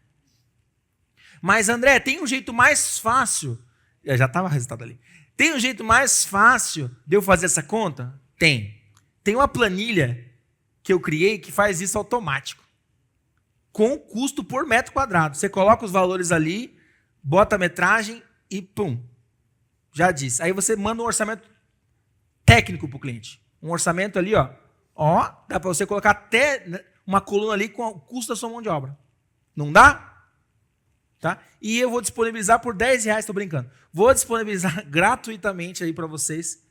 Mas, André, tem um jeito mais fácil... Já estava o resultado ali. Tem um jeito mais fácil de eu fazer essa conta? Tem. Tem uma planilha que eu criei que faz isso automático. Com custo por metro quadrado. Você coloca os valores ali, bota a metragem e pum. Já disse. Aí você manda um orçamento técnico para o cliente. Um orçamento ali, ó. Dá para você colocar até uma coluna ali com o custo da sua mão de obra. Não dá? Tá? E eu vou disponibilizar por R$10, estou brincando. Vou disponibilizar gratuitamente aí para vocês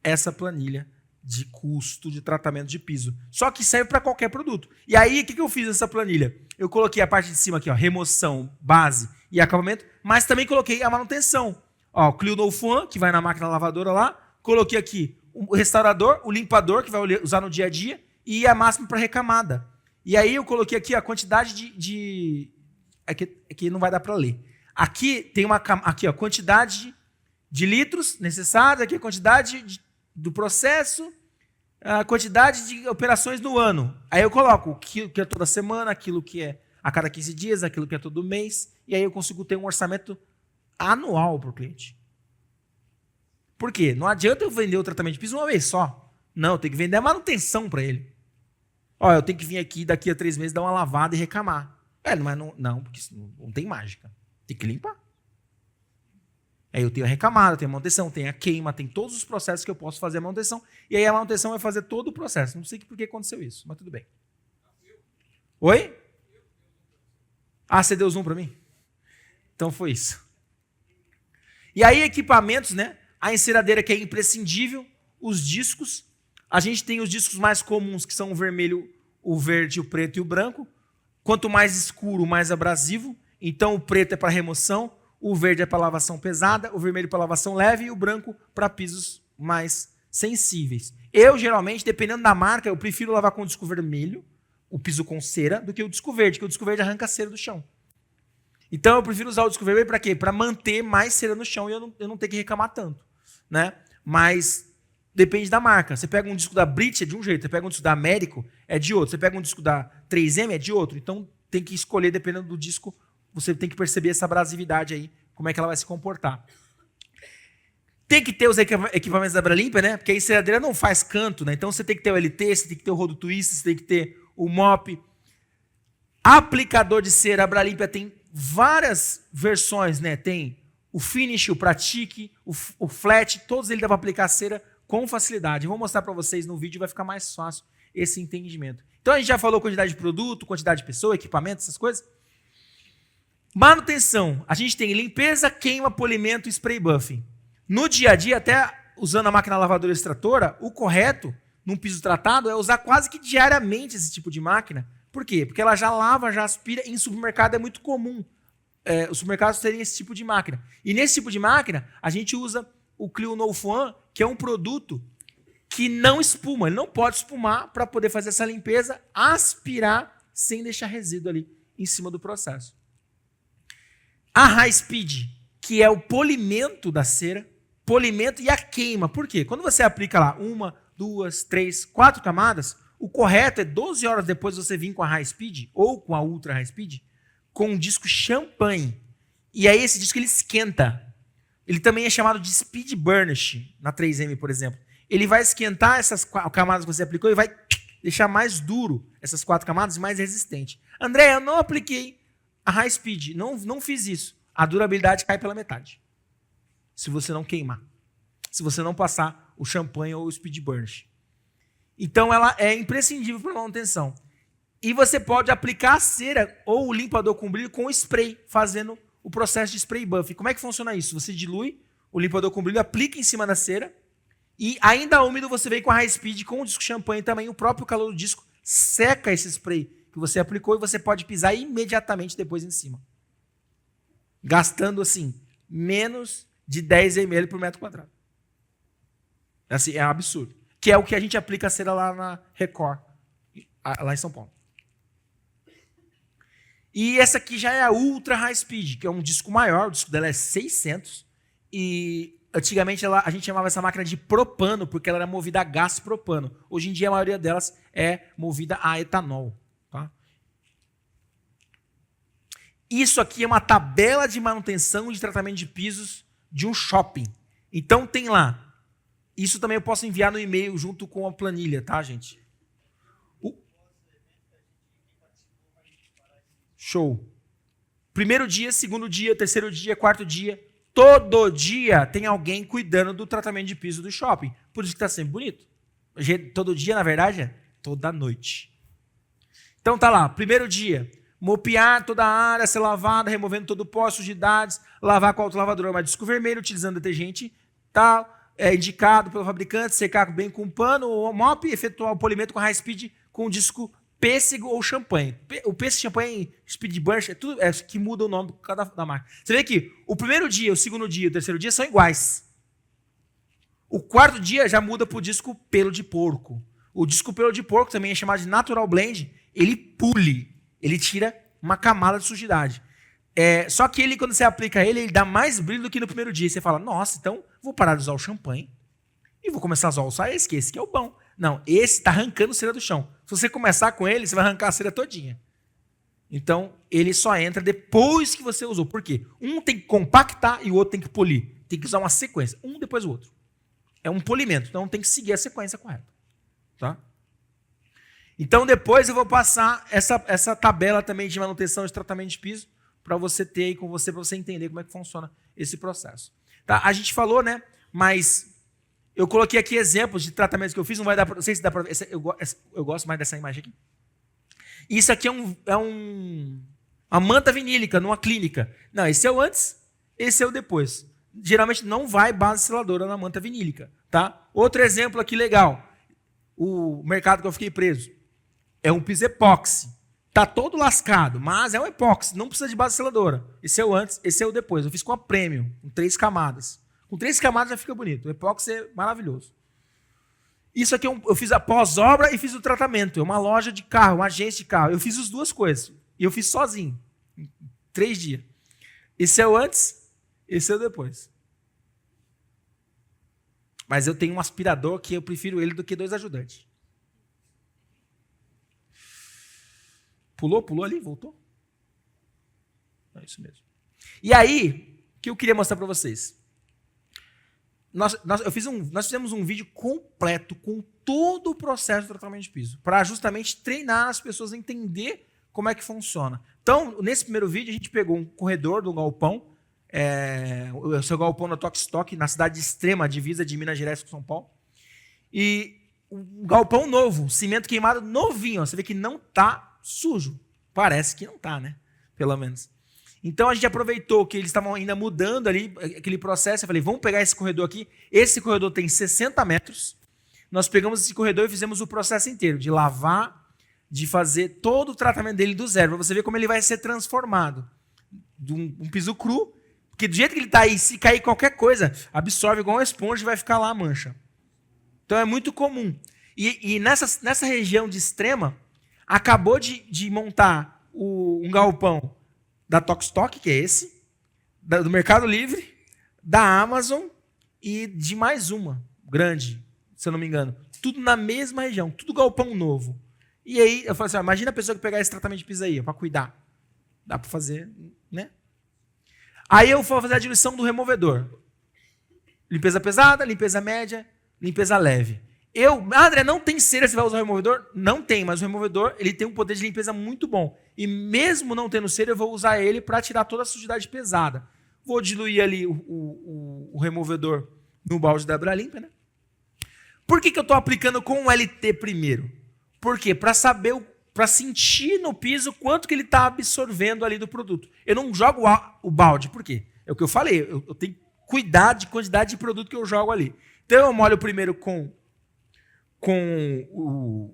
essa planilha de custo de tratamento de piso. Só que serve para qualquer produto. E aí, o que eu fiz nessa planilha? Eu coloquei a parte de cima aqui, ó, remoção, base e acabamento, mas também coloquei a manutenção. Ó, o Clio No Fun, que vai na máquina lavadora lá. Coloquei aqui o restaurador, o limpador, que vai usar no dia a dia, e a máxima para recamada. E aí eu coloquei aqui a quantidade de aqui não vai dar para ler. Aqui tem aqui, ó, quantidade de litros necessários, aqui a quantidade do processo, a quantidade de operações no ano. Aí eu coloco aquilo que é toda semana, aquilo que é a cada 15 dias, aquilo que é todo mês, e aí eu consigo ter um orçamento anual para o cliente. Por quê? Não adianta eu vender o tratamento de piso uma vez só. Não, eu tenho que vender a manutenção para ele. Ó, eu tenho que vir aqui daqui a 3 meses dar uma lavada e recamar. Mas não, porque não tem mágica. Tem que limpar. Aí eu tenho a recamada, tenho a manutenção, tenho a queima, tem todos os processos que eu posso fazer a manutenção. E aí a manutenção vai fazer todo o processo. Não sei por que aconteceu isso, mas tudo bem. Oi? Você deu zoom para mim? Então foi isso. E aí equipamentos, né? A enceradeira que é imprescindível, os discos. A gente tem os discos mais comuns, que são o vermelho, o verde, o preto e o branco. Quanto mais escuro, mais abrasivo. Então, o preto é para remoção, o verde é para lavação pesada, o vermelho para lavação leve e o branco para pisos mais sensíveis. Eu, geralmente, dependendo da marca, eu prefiro lavar com o disco vermelho, o piso com cera, do que o disco verde, porque o disco verde arranca a cera do chão. Então, eu prefiro usar o disco vermelho para quê? Para manter mais cera no chão e eu não ter que reclamar tanto. Né? Mas depende da marca. Você pega um disco da British é de um jeito, você pega um disco da Américo é de outro, você pega um disco da 3M é de outro. Então tem que escolher, dependendo do disco, você tem que perceber essa abrasividade aí, como é que ela vai se comportar. Tem que ter os equipamentos da Bralimpia, né? Porque a enceradeira não faz canto, né? Então você tem que ter o LT, você tem que ter o rodo twist, você tem que ter o mop. Aplicador de cera, a Bralimpia tem várias versões, né? Tem o finish, o pratique, o flat, todos eles dá para aplicar cera com facilidade. Eu vou mostrar para vocês no vídeo, vai ficar mais fácil esse entendimento. Então a gente já falou quantidade de produto, quantidade de pessoa, equipamento, essas coisas. Manutenção. A gente tem limpeza, queima, polimento e spray buffing. No dia a dia, até usando a máquina lavadora extratora, o correto, num piso tratado, é usar quase que diariamente esse tipo de máquina. Por quê? Porque ela já lava, já aspira, e em supermercado é muito comum os supermercados terem esse tipo de máquina. E nesse tipo de máquina, a gente usa o Clio No Fun, que é um produto que não espuma. Ele não pode espumar para poder fazer essa limpeza, aspirar, sem deixar resíduo ali em cima do processo. A High Speed, que é o polimento da cera, polimento e a queima. Por quê? Quando você aplica lá 1, 2, 3, 4 camadas, o correto é 12 horas depois você vir com a High Speed, ou com a Ultra High Speed, com um disco champanhe. E aí esse disco ele esquenta. Ele também é chamado de Speed Burnish, na 3M, por exemplo. Ele vai esquentar essas camadas que você aplicou e vai deixar mais duro essas 4 camadas e mais resistente. André, eu não apliquei a High Speed, não fiz isso. A durabilidade cai pela metade. Se você não queimar. Se você não passar o champanhe ou o Speed Burnish. Então ela é imprescindível para manutenção. E você pode aplicar a cera ou o limpador com brilho com spray, fazendo o processo de spray buff. Como é que funciona isso? Você dilui o limpador com brilho, aplica em cima da cera e ainda úmido você vem com a high speed, com o disco champanhe também, o próprio calor do disco seca esse spray que você aplicou e você pode pisar imediatamente depois em cima. Gastando, assim, menos de 10 ml por metro quadrado. Assim, é um absurdo. Que é o que a gente aplica a cera lá na Record, lá em São Paulo. E essa aqui já é a Ultra High Speed, que é um disco maior, o disco dela é 600. E antigamente a gente chamava essa máquina de propano, porque ela era movida a gás propano. Hoje em dia a maioria delas é movida a etanol. Tá? Isso aqui é uma tabela de manutenção e de tratamento de pisos de um shopping. Então tem lá. Isso também eu posso enviar no e-mail junto com a planilha, tá, gente? Show. Primeiro dia, segundo dia, terceiro dia, quarto dia. Todo dia tem alguém cuidando do tratamento de piso do shopping. Por isso que está sempre bonito. Todo dia, na verdade, é toda noite. Então tá lá, primeiro dia. Mopear toda a área, ser lavada, removendo todo o pó, sujidades, lavar com autolavador, mas disco vermelho, utilizando detergente, tal. É indicado pelo fabricante, secar bem com pano ou mop, efetuar o polimento com high speed com disco pêssego ou champanhe. O pêssego, champanhe, speed burst, é tudo que muda o nome por causa da marca. Você vê que o primeiro dia, o segundo dia e o terceiro dia são iguais. O quarto dia já muda para o disco pelo de porco. O disco pelo de porco também é chamado de natural blend. Ele pule, ele tira uma camada de sujidade. Só que ele, quando você aplica ele dá mais brilho do que no primeiro dia. Você fala, nossa, então vou parar de usar o champanhe e vou começar a usar esse que é o bom. Não, esse está arrancando cera do chão. Se você começar com ele, você vai arrancar a cera todinha. Então, ele só entra depois que você usou. Por quê? Um tem que compactar e o outro tem que polir. Tem que usar uma sequência, um depois do outro. É um polimento, então tem que seguir a sequência correta. Tá? Então, depois eu vou passar essa tabela também de manutenção de tratamento de piso para você ter aí com você, para você entender como é que funciona esse processo. Tá? A gente falou, né? Mas eu coloquei aqui exemplos de tratamentos que eu fiz, não vai dar, não sei se dá para ver. Eu gosto mais dessa imagem aqui. Isso aqui é uma manta vinílica numa clínica. Não, esse é o antes, esse é o depois. Geralmente não vai base seladora na manta vinílica. Tá? Outro exemplo aqui legal. O mercado que eu fiquei preso. É um piso epóxi. Está todo lascado, mas é um epóxi, não precisa de base seladora. Esse é o antes, esse é o depois. Eu fiz com a Premium, com 3 camadas. Com 3 camadas já fica bonito. O epóxi é maravilhoso. Isso aqui eu fiz a pós-obra e fiz o tratamento. É uma loja de carro, uma agência de carro. Eu fiz as duas coisas. E eu fiz sozinho. Em 3 dias. Esse é o antes, esse é o depois. Mas eu tenho um aspirador que eu prefiro ele do que 2 ajudantes. Pulou ali, voltou? É isso mesmo. E aí, o que eu queria mostrar para vocês? Nós fizemos um vídeo completo com todo o processo de tratamento de piso, para justamente treinar as pessoas a entender como é que funciona. Então, nesse primeiro vídeo, a gente pegou um corredor do galpão, o seu galpão na Tokstok, na cidade de Extrema, divisa de Minas Gerais com São Paulo. E um galpão novo, cimento queimado novinho. Ó, você vê que não está sujo. Parece que não está, né? Pelo menos. Então a gente aproveitou que eles estavam ainda mudando ali aquele processo. Eu falei, vamos pegar esse corredor aqui. Esse corredor tem 60 metros. Nós pegamos esse corredor e fizemos o processo inteiro de lavar, de fazer todo o tratamento dele do zero, para você ver como ele vai ser transformado. De um piso cru, porque do jeito que ele está aí, se cair qualquer coisa, absorve igual uma esponja e vai ficar lá a mancha. Então é muito comum. E nessa região de Extrema, acabou de montar um galpão da Tokstok, que é esse, do Mercado Livre, da Amazon e de mais uma grande, se eu não me engano. Tudo na mesma região, tudo galpão novo. E aí eu falei assim, imagina a pessoa que pegar esse tratamento de piso aí, para cuidar. Dá para fazer, né? Aí eu vou fazer a diluição do removedor. Limpeza pesada, limpeza média, limpeza leve. André, não tem cera, você vai usar o removedor? Não tem, mas o removedor ele tem um poder de limpeza muito bom. E mesmo não tendo cera, eu vou usar ele para tirar toda a sujidade pesada. Vou diluir ali o removedor no balde da Abralimpa, né? Por que eu estou aplicando com o LT primeiro? Por quê? Para saber o para sentir no piso quanto que ele está absorvendo ali do produto. Eu não jogo o balde, por quê? É o que eu falei, eu tenho que cuidar de quantidade de produto que eu jogo ali. Então eu molho primeiro com o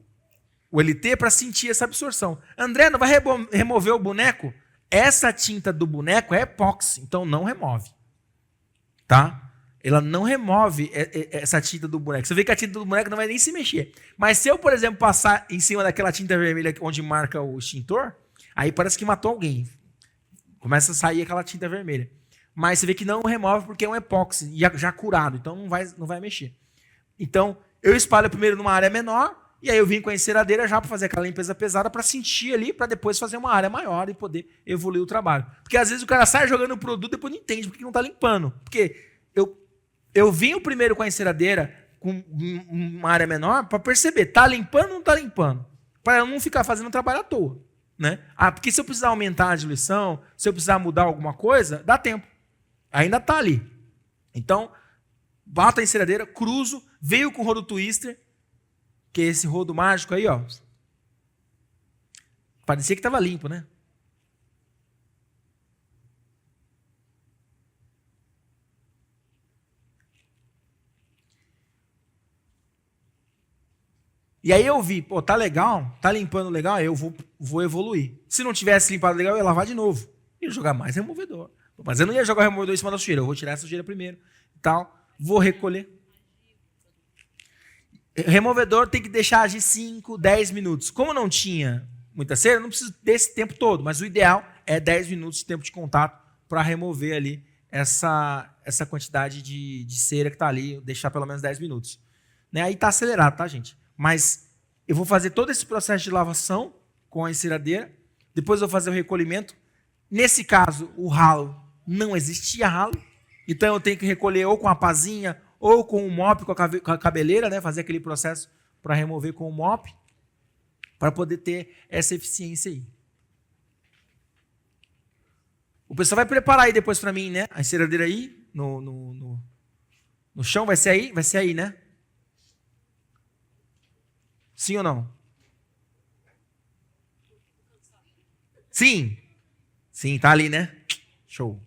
LT para sentir essa absorção. André, não vai remover o boneco? Essa tinta do boneco é epóxi, então não remove. Tá? Ela não remove essa tinta do boneco. Você vê que a tinta do boneco não vai nem se mexer. Mas se eu, por exemplo, passar em cima daquela tinta vermelha onde marca o extintor, aí parece que matou alguém. Começa a sair aquela tinta vermelha. Mas você vê que não remove porque é um epóxi, já curado, então não vai mexer. Então, eu espalho primeiro numa área menor, e aí eu vim com a enceradeira já para fazer aquela limpeza pesada, para sentir ali, para depois fazer uma área maior e poder evoluir o trabalho. Porque às vezes o cara sai jogando o produto e depois não entende porque não está limpando. Porque eu vim primeiro com a enceradeira, com uma área menor, para perceber, está limpando ou não está limpando? Para eu não ficar fazendo trabalho à toa. Né? Porque se eu precisar aumentar a diluição, se eu precisar mudar alguma coisa, dá tempo. Ainda está ali. Então, bato a enceradeira, cruzo, veio com o rodo twister, que é esse rodo mágico aí, ó. Parecia que estava limpo, né? E aí eu vi, pô, tá legal, tá limpando legal, aí eu vou evoluir. Se não tivesse limpado legal, eu ia lavar de novo. Ia jogar mais removedor. Mas eu não ia jogar o removedor em cima da sujeira, eu vou tirar essa sujeira primeiro e tal. Vou recolher. Removedor tem que deixar agir 5, 10 minutos. Como não tinha muita cera, não preciso desse tempo todo, mas o ideal é 10 minutos de tempo de contato para remover ali essa quantidade de cera que está ali, deixar pelo menos 10 minutos. Né? Aí está acelerado, tá, gente? Mas eu vou fazer todo esse processo de lavação com a enceradeira, depois eu vou fazer o recolhimento. Nesse caso, o ralo, não existia ralo, então eu tenho que recolher ou com a pazinha ou com o mop, com a cabeleira, né? Fazer aquele processo para remover com o mop, para poder ter essa eficiência aí. O pessoal vai preparar aí depois para mim, né? A enceradeira aí, no chão, vai ser aí? Vai ser aí, né? Sim ou não? Sim. Sim, tá ali, né? Show.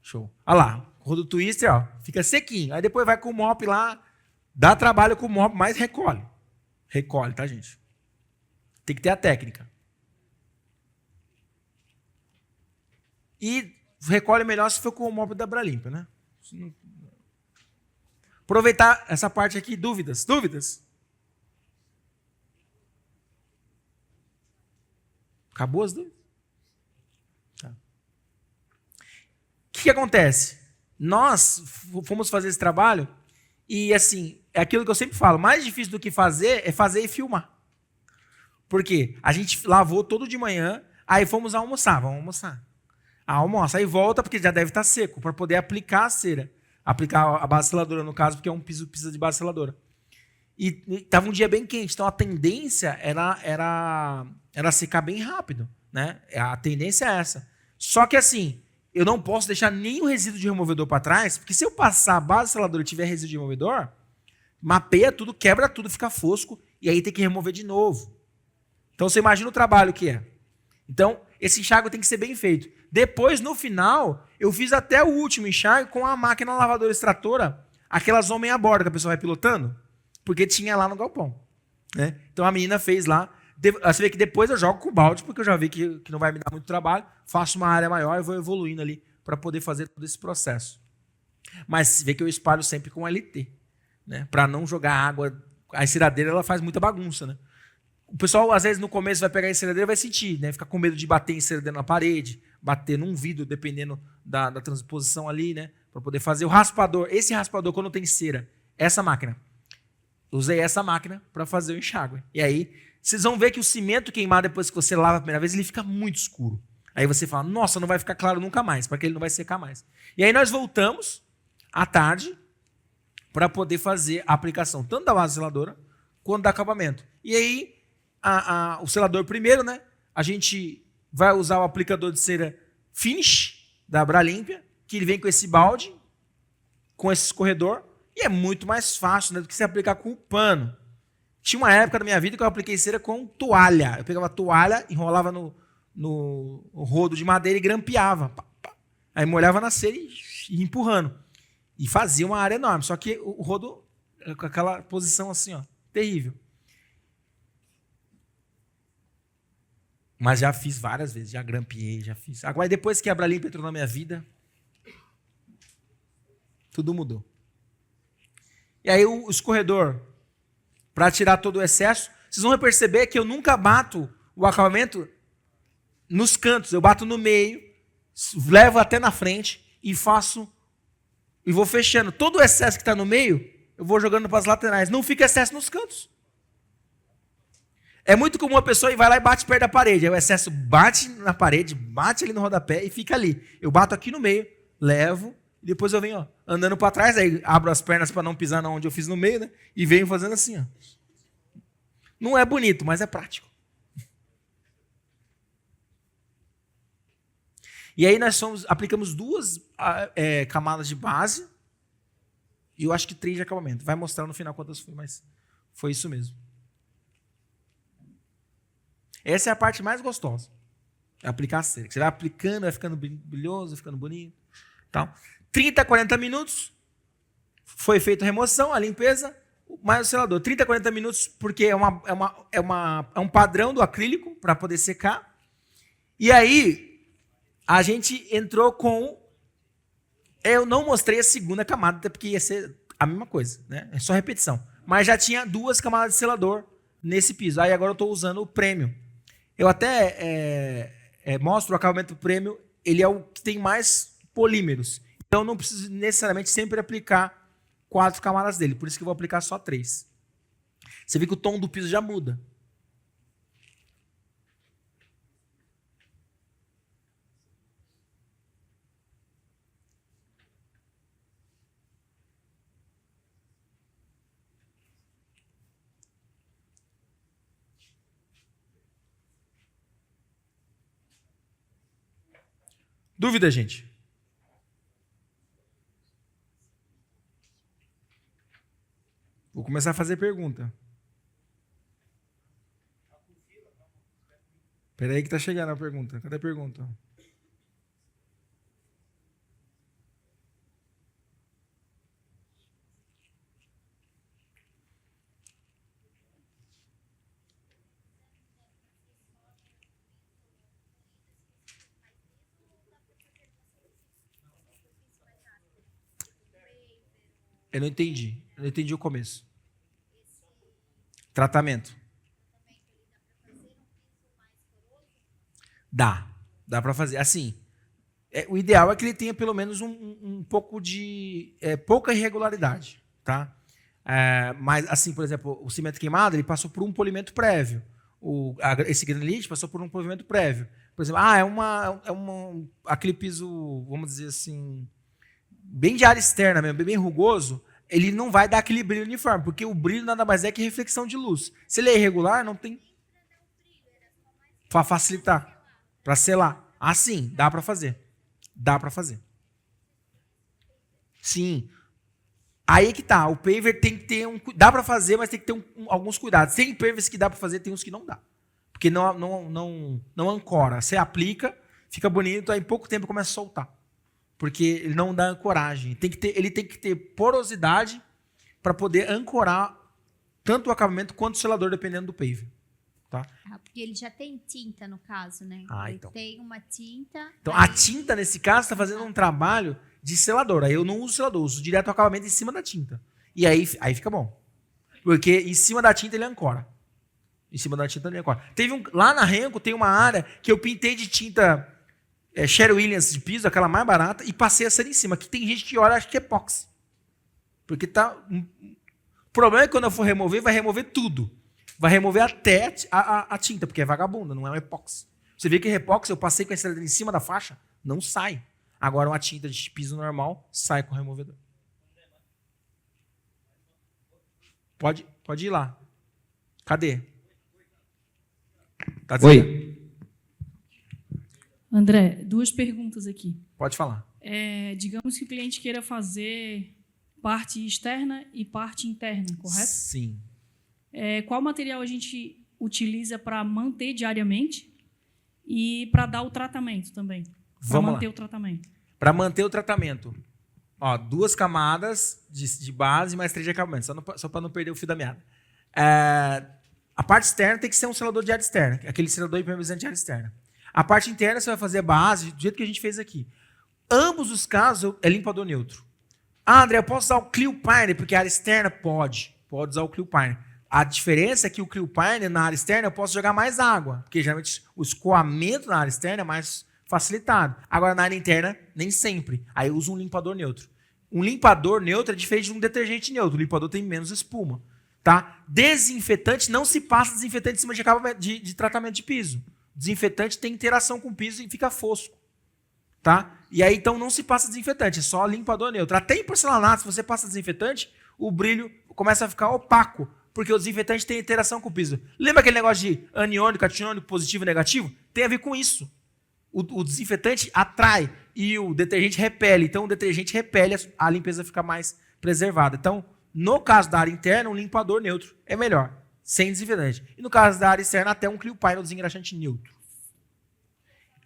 Show. Olha lá, o rodo twister, ó, fica sequinho. Aí depois vai com o mop lá, dá trabalho com o mop, mas recolhe. Recolhe, tá, gente? Tem que ter a técnica. E recolhe melhor se for com o mop da Bralimpia, né? Aproveitar essa parte aqui, dúvidas? Dúvidas? Acabou as dúvidas? Tá. O que acontece? Nós fomos fazer esse trabalho e, assim, é aquilo que eu sempre falo, mais difícil do que fazer é fazer e filmar. Por quê? A gente lavou todo de manhã, aí fomos almoçar, vamos almoçar. Almoça, aí volta, porque já deve estar seco, para poder aplicar a cera. Aplicar a base seladora, no caso, porque é um piso precisa de base seladora. E estava um dia bem quente, então a tendência era secar bem rápido, né? A tendência é essa. Só que assim, eu não posso deixar nenhum resíduo de removedor para trás, porque se eu passar a base seladora e tiver resíduo de removedor, mapeia tudo, quebra tudo, fica fosco, e aí tem que remover de novo. Então você imagina o trabalho que é. Então, esse enxágue tem que ser bem feito. Depois, no final, eu fiz até o último enxágue com a máquina lavadora extratora, aquelas homem a bordo que a pessoa vai pilotando, porque tinha lá no galpão. Né? Então a menina fez lá. Você vê que depois eu jogo com o balde, porque eu já vi que não vai me dar muito trabalho. Faço uma área maior e vou evoluindo ali para poder fazer todo esse processo. Mas você vê que eu espalho sempre com LT, né? Para não jogar água. A enceradeira ela faz muita bagunça. Né? O pessoal, às vezes, no começo vai pegar a enceradeira e vai sentir, né? Fica com medo de bater a enceradeira na parede, bater num vidro, dependendo da transposição ali, né? Para poder fazer o raspador. Esse raspador, quando tem cera, essa máquina. Usei essa máquina para fazer o enxágue. E aí, vocês vão ver que o cimento queimado, depois que você lava a primeira vez, ele fica muito escuro. Aí você fala, nossa, não vai ficar claro nunca mais, porque ele não vai secar mais. E aí nós voltamos, à tarde, para poder fazer a aplicação, tanto da base seladora, quanto do acabamento. E aí, o selador primeiro, né? A gente vai usar o aplicador de cera Finish, da Bralimpia, que ele vem com esse balde, com esse escorredor, e é muito mais fácil, né, do que se aplicar com o pano. Tinha uma época da minha vida que eu apliquei cera com toalha. Eu pegava a toalha, enrolava no rodo de madeira e grampeava. Pá, pá. Aí molhava na cera e ia empurrando. E fazia uma área enorme. Só que o rodo, com aquela posição assim, ó, terrível. Mas já fiz várias vezes, já grampeei, já fiz. Agora, depois que a Abralimpa entrou na minha vida, tudo mudou. E aí o escorredor, para tirar todo o excesso, vocês vão perceber que eu nunca bato o acabamento nos cantos. Eu bato no meio, levo até na frente e faço, e vou fechando. Todo o excesso que está no meio, eu vou jogando para as laterais. Não fica excesso nos cantos. É muito comum a pessoa ir vai lá e bate perto da parede. Aí o excesso bate na parede, bate ali no rodapé e fica ali. Eu bato aqui no meio, levo, e depois eu venho, ó, andando para trás, aí abro as pernas para não pisar onde eu fiz no meio, né? E venho fazendo assim, ó. Não é bonito, mas é prático. E aí nós aplicamos 2 camadas de base e eu acho que 3 de acabamento. Vai mostrar no final quantas foi, mas foi isso mesmo. Essa é a parte mais gostosa. É aplicar a cera. Você vai aplicando, vai ficando brilhoso, vai ficando bonito. Tal. 30 a 40 minutos. Foi feita a remoção, a limpeza, mais o selador. 30 a 40 minutos, porque é um padrão do acrílico para poder secar. E aí, a gente entrou com... Eu não mostrei a segunda camada, até porque ia ser a mesma coisa, né? É só repetição. Mas já tinha 2 camadas de selador nesse piso. Aí agora eu estou usando o Premium. Eu até mostro o acabamento Premium, ele é o que tem mais polímeros. Então eu não preciso necessariamente sempre aplicar 4 camadas dele, por isso que eu vou aplicar só 3. Você vê que o tom do piso já muda. Dúvida, gente? Vou começar a fazer pergunta. Espera aí que tá chegando a pergunta. Cadê a pergunta? Eu não entendi. Eu não entendi o começo. Tratamento. Dá. Dá para fazer. Assim, o ideal é que ele tenha pelo menos um pouco de... pouca irregularidade. Tá? Mas, assim, por exemplo, o cimento queimado, ele passou por um polimento prévio. Esse granilite passou por um polimento prévio. Por exemplo, aquele piso, vamos dizer assim... bem de área externa mesmo, bem rugoso, ele não vai dar aquele brilho uniforme, porque o brilho nada mais é que reflexão de luz. Se ele é irregular, não tem... Para facilitar, para selar. Ah, sim, dá para fazer. Dá para fazer. Sim. Aí que tá, o paver tem que ter dá para fazer, mas tem que ter alguns cuidados. Tem pavers que dá para fazer, tem uns que não dá. Porque não ancora. Você aplica, fica bonito, aí em pouco tempo começa a soltar. Porque ele não dá ancoragem. Ele tem que ter porosidade para poder ancorar tanto o acabamento quanto o selador, dependendo do paver. Tá? Porque ele já tem tinta, no caso, né? Ele então. tem uma tinta. Então, a tinta, nesse caso, está fazendo um trabalho de selador. Aí eu não uso selador, eu uso direto o acabamento em cima da tinta. E aí fica bom. Porque em cima da tinta ele ancora. Em cima da tinta ele ancora. Lá na Renko tem uma área que eu pintei de tinta... Sherwin Williams de piso, aquela mais barata, e passei a cera em cima. Que tem gente que olha e acha que é epóxi. Porque tá... O problema é que quando eu for remover, vai remover tudo. Vai remover até a tinta, porque é vagabunda, não é um epóxi. Você vê que epóxi, eu passei com a cera em cima da faixa, não sai. Agora uma tinta de piso normal sai com o removedor. Pode ir lá. Cadê? Tá dizendo? Oi. André, 2 perguntas aqui. Pode falar. Digamos que o cliente queira fazer parte externa e parte interna, correto? Sim. Qual material a gente utiliza para manter diariamente e para dar o tratamento também? Para manter o tratamento. Para manter o tratamento. Ó, 2 camadas de base mais 3 de acabamento, só para não perder o fio da meada. A parte externa tem que ser um selador de área externa, aquele selador impermeabilizante de área externa. A parte interna você vai fazer a base do jeito que a gente fez aqui. Ambos os casos é limpador neutro. Ah, André, eu posso usar o Clear Pioneer porque a área externa pode usar o Clear Pioneer. A diferença é que o Clear Pioneer na área externa eu posso jogar mais água, porque geralmente o escoamento na área externa é mais facilitado. Agora na área interna nem sempre. Aí eu uso um limpador neutro. Um limpador neutro é diferente de um detergente neutro. O limpador tem menos espuma. Tá? Desinfetante, não se passa desinfetante em cima de tratamento de piso. Desinfetante tem interação com o piso e fica fosco. Tá? E aí, então, não se passa desinfetante, é só limpador neutro. Até em porcelanato, se você passa desinfetante, o brilho começa a ficar opaco, porque o desinfetante tem interação com o piso. Lembra aquele negócio de aniônico, catiônico, positivo e negativo? Tem a ver com isso. O desinfetante atrai e o detergente repele. Então, o detergente repele, a limpeza fica mais preservada. Então, no caso da área interna, um limpador neutro é melhor, sem desinfetante. E no caso da área externa, até um Clear Pioneer desengraxante neutro.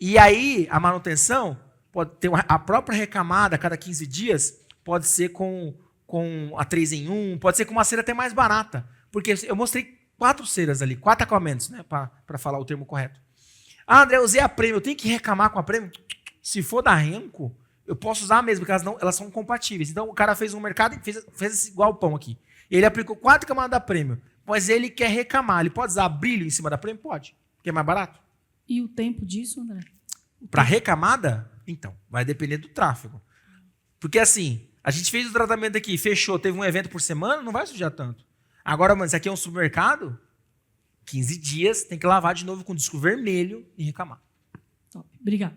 E aí, a manutenção pode ter a própria recamada a cada 15 dias, pode ser com a 3 em 1, pode ser com uma cera até mais barata. Porque eu mostrei 4 ceras ali, 4 acabamentos, né, para falar o termo correto. Ah, André, eu usei a Premium, eu tenho que recamar com a Premium? Se for da Renko, eu posso usar mesmo, porque elas são compatíveis. Então, o cara fez um mercado e fez esse galpão aqui. Ele aplicou 4 camadas da Premium, mas ele quer recamar. Ele pode usar brilho em cima da Premium? Pode, porque é mais barato. E o tempo disso, André? Para recamada? Então, vai depender do tráfego. Porque assim, a gente fez o tratamento aqui, fechou, teve um evento por semana, não vai sujar tanto. Agora, mano, isso aqui é um supermercado, 15 dias, tem que lavar de novo com disco vermelho e recamar. Top. Obrigado.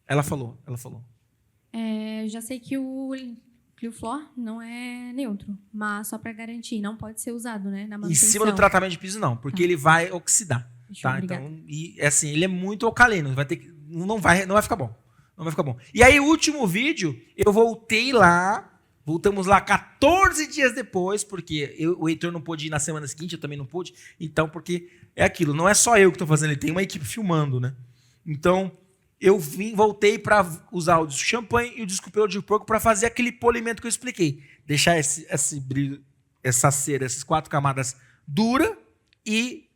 Ela falou. Já sei que o Clioflor não é neutro, mas só para garantir, não pode ser usado, né, na manutenção. Em cima do tratamento de piso, não, porque ele vai oxidar. Tá? Então, assim, ele é muito alcalino, não vai ficar bom. Não vai ficar bom. E aí, o último vídeo, eu voltamos lá 14 dias depois, porque o Heitor não pôde ir na semana seguinte, eu também não pude. Então, porque é aquilo, não é só eu que estou fazendo, ele tem uma equipe filmando, né? Então, eu voltei para usar o disco champanhe e o disco pelo de porco para fazer aquele polimento que eu expliquei. Deixar esse brilho, essa cera, essas 4 camadas dura e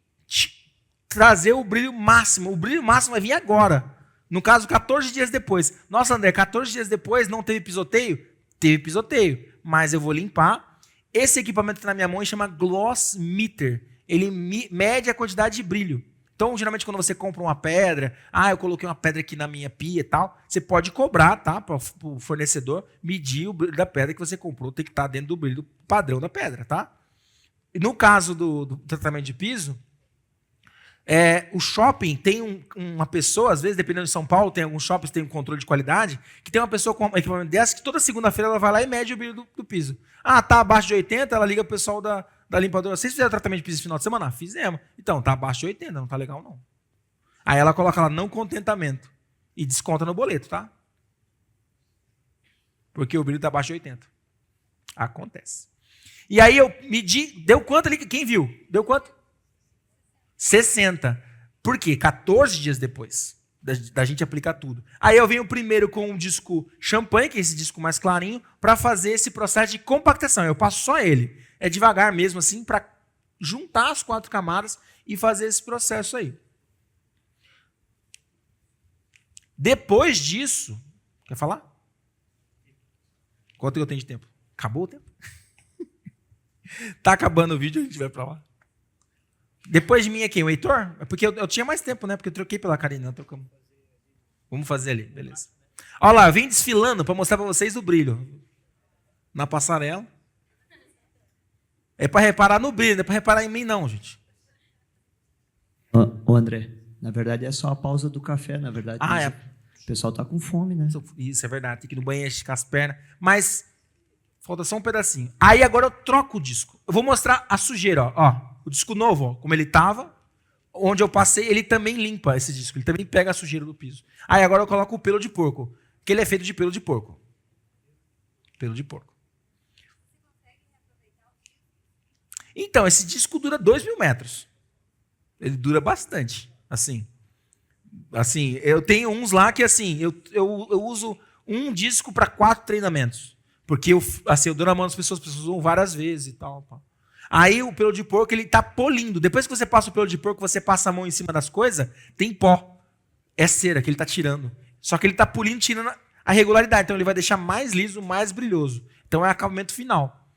trazer o brilho máximo. O brilho máximo vai vir agora. No caso, 14 dias depois. Nossa, André, 14 dias depois não teve pisoteio? Teve pisoteio, mas eu vou limpar. Esse equipamento que está na minha mão chama Gloss Meter. Ele mede a quantidade de brilho. Então, geralmente, quando você compra uma pedra, eu coloquei uma pedra aqui na minha pia e tal, você pode cobrar, tá, para o fornecedor medir o brilho da pedra que você comprou, tem que estar dentro do brilho padrão da pedra, tá? E no caso do tratamento de piso, o shopping tem uma pessoa, às vezes, dependendo de São Paulo, tem alguns shoppings que tem um controle de qualidade, que tem uma pessoa com um equipamento dessa que toda segunda-feira ela vai lá e mede o brilho do piso. Tá abaixo de 80, ela liga o pessoal da limpadora. Vocês fizeram tratamento de piso esse final de semana? Fizemos. Então, tá abaixo de 80, não tá legal não. Aí ela coloca lá não contentamento e desconta no boleto, tá? Porque o brilho tá abaixo de 80. Acontece. E aí eu medi, deu quanto ali? Quem viu? Deu quanto? 60. Por quê? 14 dias depois da gente aplicar tudo. Aí eu venho primeiro com um disco champanhe, que é esse disco mais clarinho, para fazer esse processo de compactação. Eu passo só ele. É devagar mesmo, assim, para juntar as 4 camadas e fazer esse processo aí. Depois disso... Quer falar? Quanto eu tenho de tempo? Acabou o tempo? Tá acabando o vídeo, a gente vai para lá. Depois de mim é quem? O Heitor? É porque eu tinha mais tempo, né? Porque eu troquei pela Karina. Vamos fazer ali, beleza. Olha lá, eu vim desfilando para mostrar para vocês o brilho. Na passarela. É para reparar no brilho, não é para reparar em mim não, gente. Ô André, na verdade é só a pausa do café, na verdade. O pessoal tá com fome, né? Isso é verdade, tem que ir no banheiro, esticar as pernas. Mas falta só um pedacinho. Aí agora eu troco o disco. Eu vou mostrar a sujeira, ó. O disco novo, ó, como ele estava, onde eu passei, ele também limpa esse disco. Ele também pega a sujeira do piso. Aí agora eu coloco o pelo de porco, que ele é feito de pelo de porco. Pelo de porco. Então, esse disco dura 2.000 metros. Ele dura bastante, assim. Assim, eu tenho uns lá que, assim, eu uso um disco para 4 treinamentos. Porque eu dou na mão das pessoas usam várias vezes e tal. Pá. Aí o pelo de porco, ele tá polindo. Depois que você passa o pelo de porco, você passa a mão em cima das coisas, tem pó. É cera que ele tá tirando. Só que ele tá polindo, tirando a regularidade. Então ele vai deixar mais liso, mais brilhoso. Então é o acabamento final.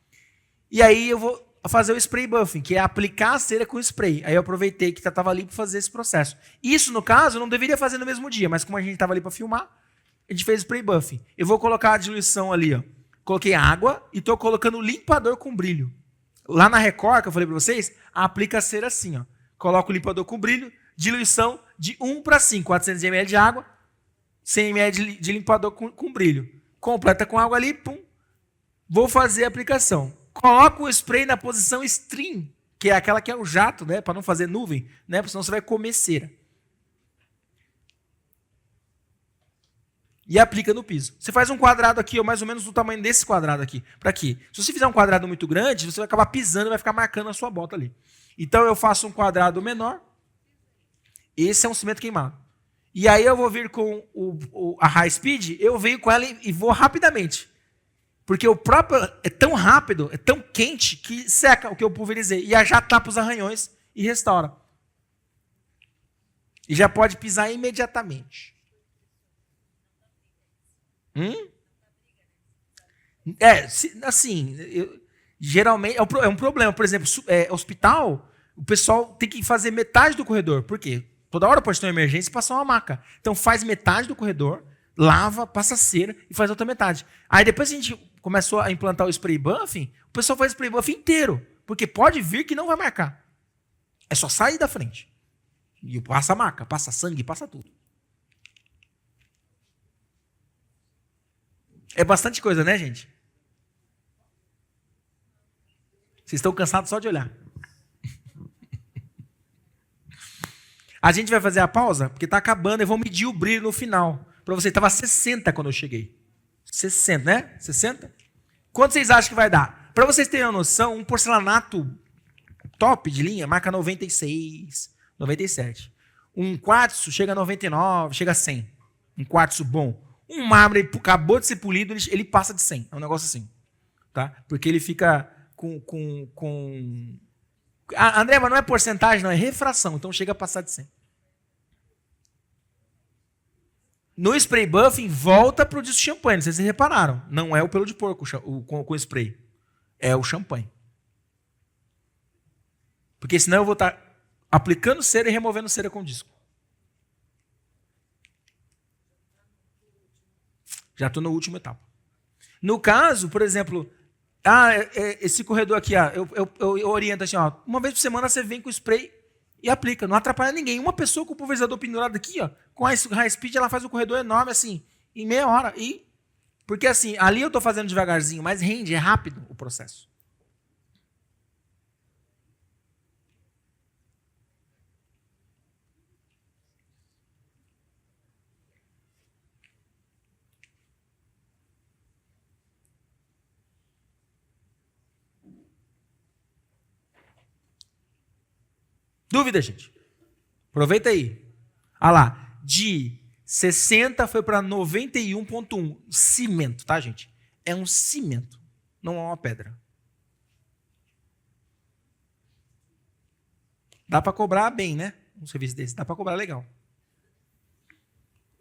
E aí eu vou fazer o spray buffing, que é aplicar a cera com spray. Aí eu aproveitei que estava ali para fazer esse processo. Isso, no caso, eu não deveria fazer no mesmo dia, mas como a gente estava ali para filmar, a gente fez spray buffing. Eu vou colocar a diluição ali, ó. Coloquei água e estou colocando limpador com brilho. Lá na Record, que eu falei para vocês, aplica a cera assim, ó. Coloco o limpador com brilho, diluição de 1 para 5, 400 ml de água, 100 ml de limpador com brilho. Completa com água ali, pum. Vou fazer a aplicação. Coloco o spray na posição stream, que é aquela que é o jato, né, para não fazer nuvem, né, porque senão você vai comer cera. E aplica no piso. Você faz um quadrado aqui, ou mais ou menos do tamanho desse quadrado aqui. Para quê? Se você fizer um quadrado muito grande, você vai acabar pisando e vai ficar marcando a sua bota ali. Então eu faço um quadrado menor. Esse é um cimento queimado. E aí eu vou vir com a high speed, eu venho com ela e vou rapidamente. Porque o próprio é tão rápido, é tão quente, que seca o que eu pulverizei. E já tapa os arranhões e restaura. E já pode pisar imediatamente. Geralmente é um problema. Por exemplo, hospital, o pessoal tem que fazer metade do corredor. Por quê? Toda hora pode ter uma emergência e passar uma maca. Então faz metade do corredor, lava, passa cera e faz outra metade. Aí depois a gente começou a implantar o spray buffing, o pessoal faz o spray buffing inteiro. Porque pode vir que não vai marcar. É só sair da frente. E passa a maca, passa sangue, passa tudo. É bastante coisa, né, gente? Vocês estão cansados só de olhar. A gente vai fazer a pausa, porque está acabando, e vou medir o brilho no final. Para você, estava 60 quando eu cheguei. 60, né? 60? Quanto vocês acham que vai dar? Para vocês terem uma noção, um porcelanato top de linha marca 96, 97. Um quartzo chega a 99, chega a 100. Um quartzo bom. Um mármore acabou de ser polido, ele passa de 100. É um negócio assim. Tá? Porque ele fica com... André, mas não é porcentagem, não, é refração. Então chega a passar de 100. No spray buffing, volta para o disco champanhe. Não sei se vocês repararam. Não é o pelo de porco com spray. É o champanhe. Porque senão eu vou estar aplicando cera e removendo cera com disco. Já estou na última etapa. No caso, por exemplo, esse corredor aqui, eu oriento assim, uma vez por semana você vem com o spray e aplica. Não atrapalha ninguém. Uma pessoa com o pulverizador pendurado aqui, com a high speed, ela faz um corredor enorme, assim, em meia hora. Porque assim, ali eu estou fazendo devagarzinho, mas rende, é rápido o processo. Dúvida, gente? Aproveita aí. Olha lá. De 60 foi para 91,1. Cimento, tá, gente? É um cimento. Não é uma pedra. Dá para cobrar bem, né? Um serviço desse. Dá para cobrar legal.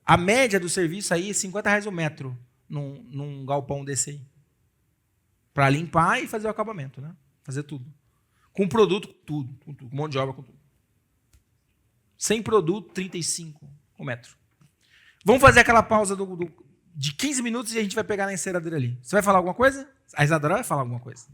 A média do serviço aí é R$50 o metro num galpão desse aí. Para limpar e fazer o acabamento, né? Fazer tudo. Com produto, tudo. Com mão de obra, com tudo. Sem produto, 35 o metro. Vamos fazer aquela pausa de 15 minutos e a gente vai pegar na enceradeira ali. Você vai falar alguma coisa? A Isadora vai falar alguma coisa.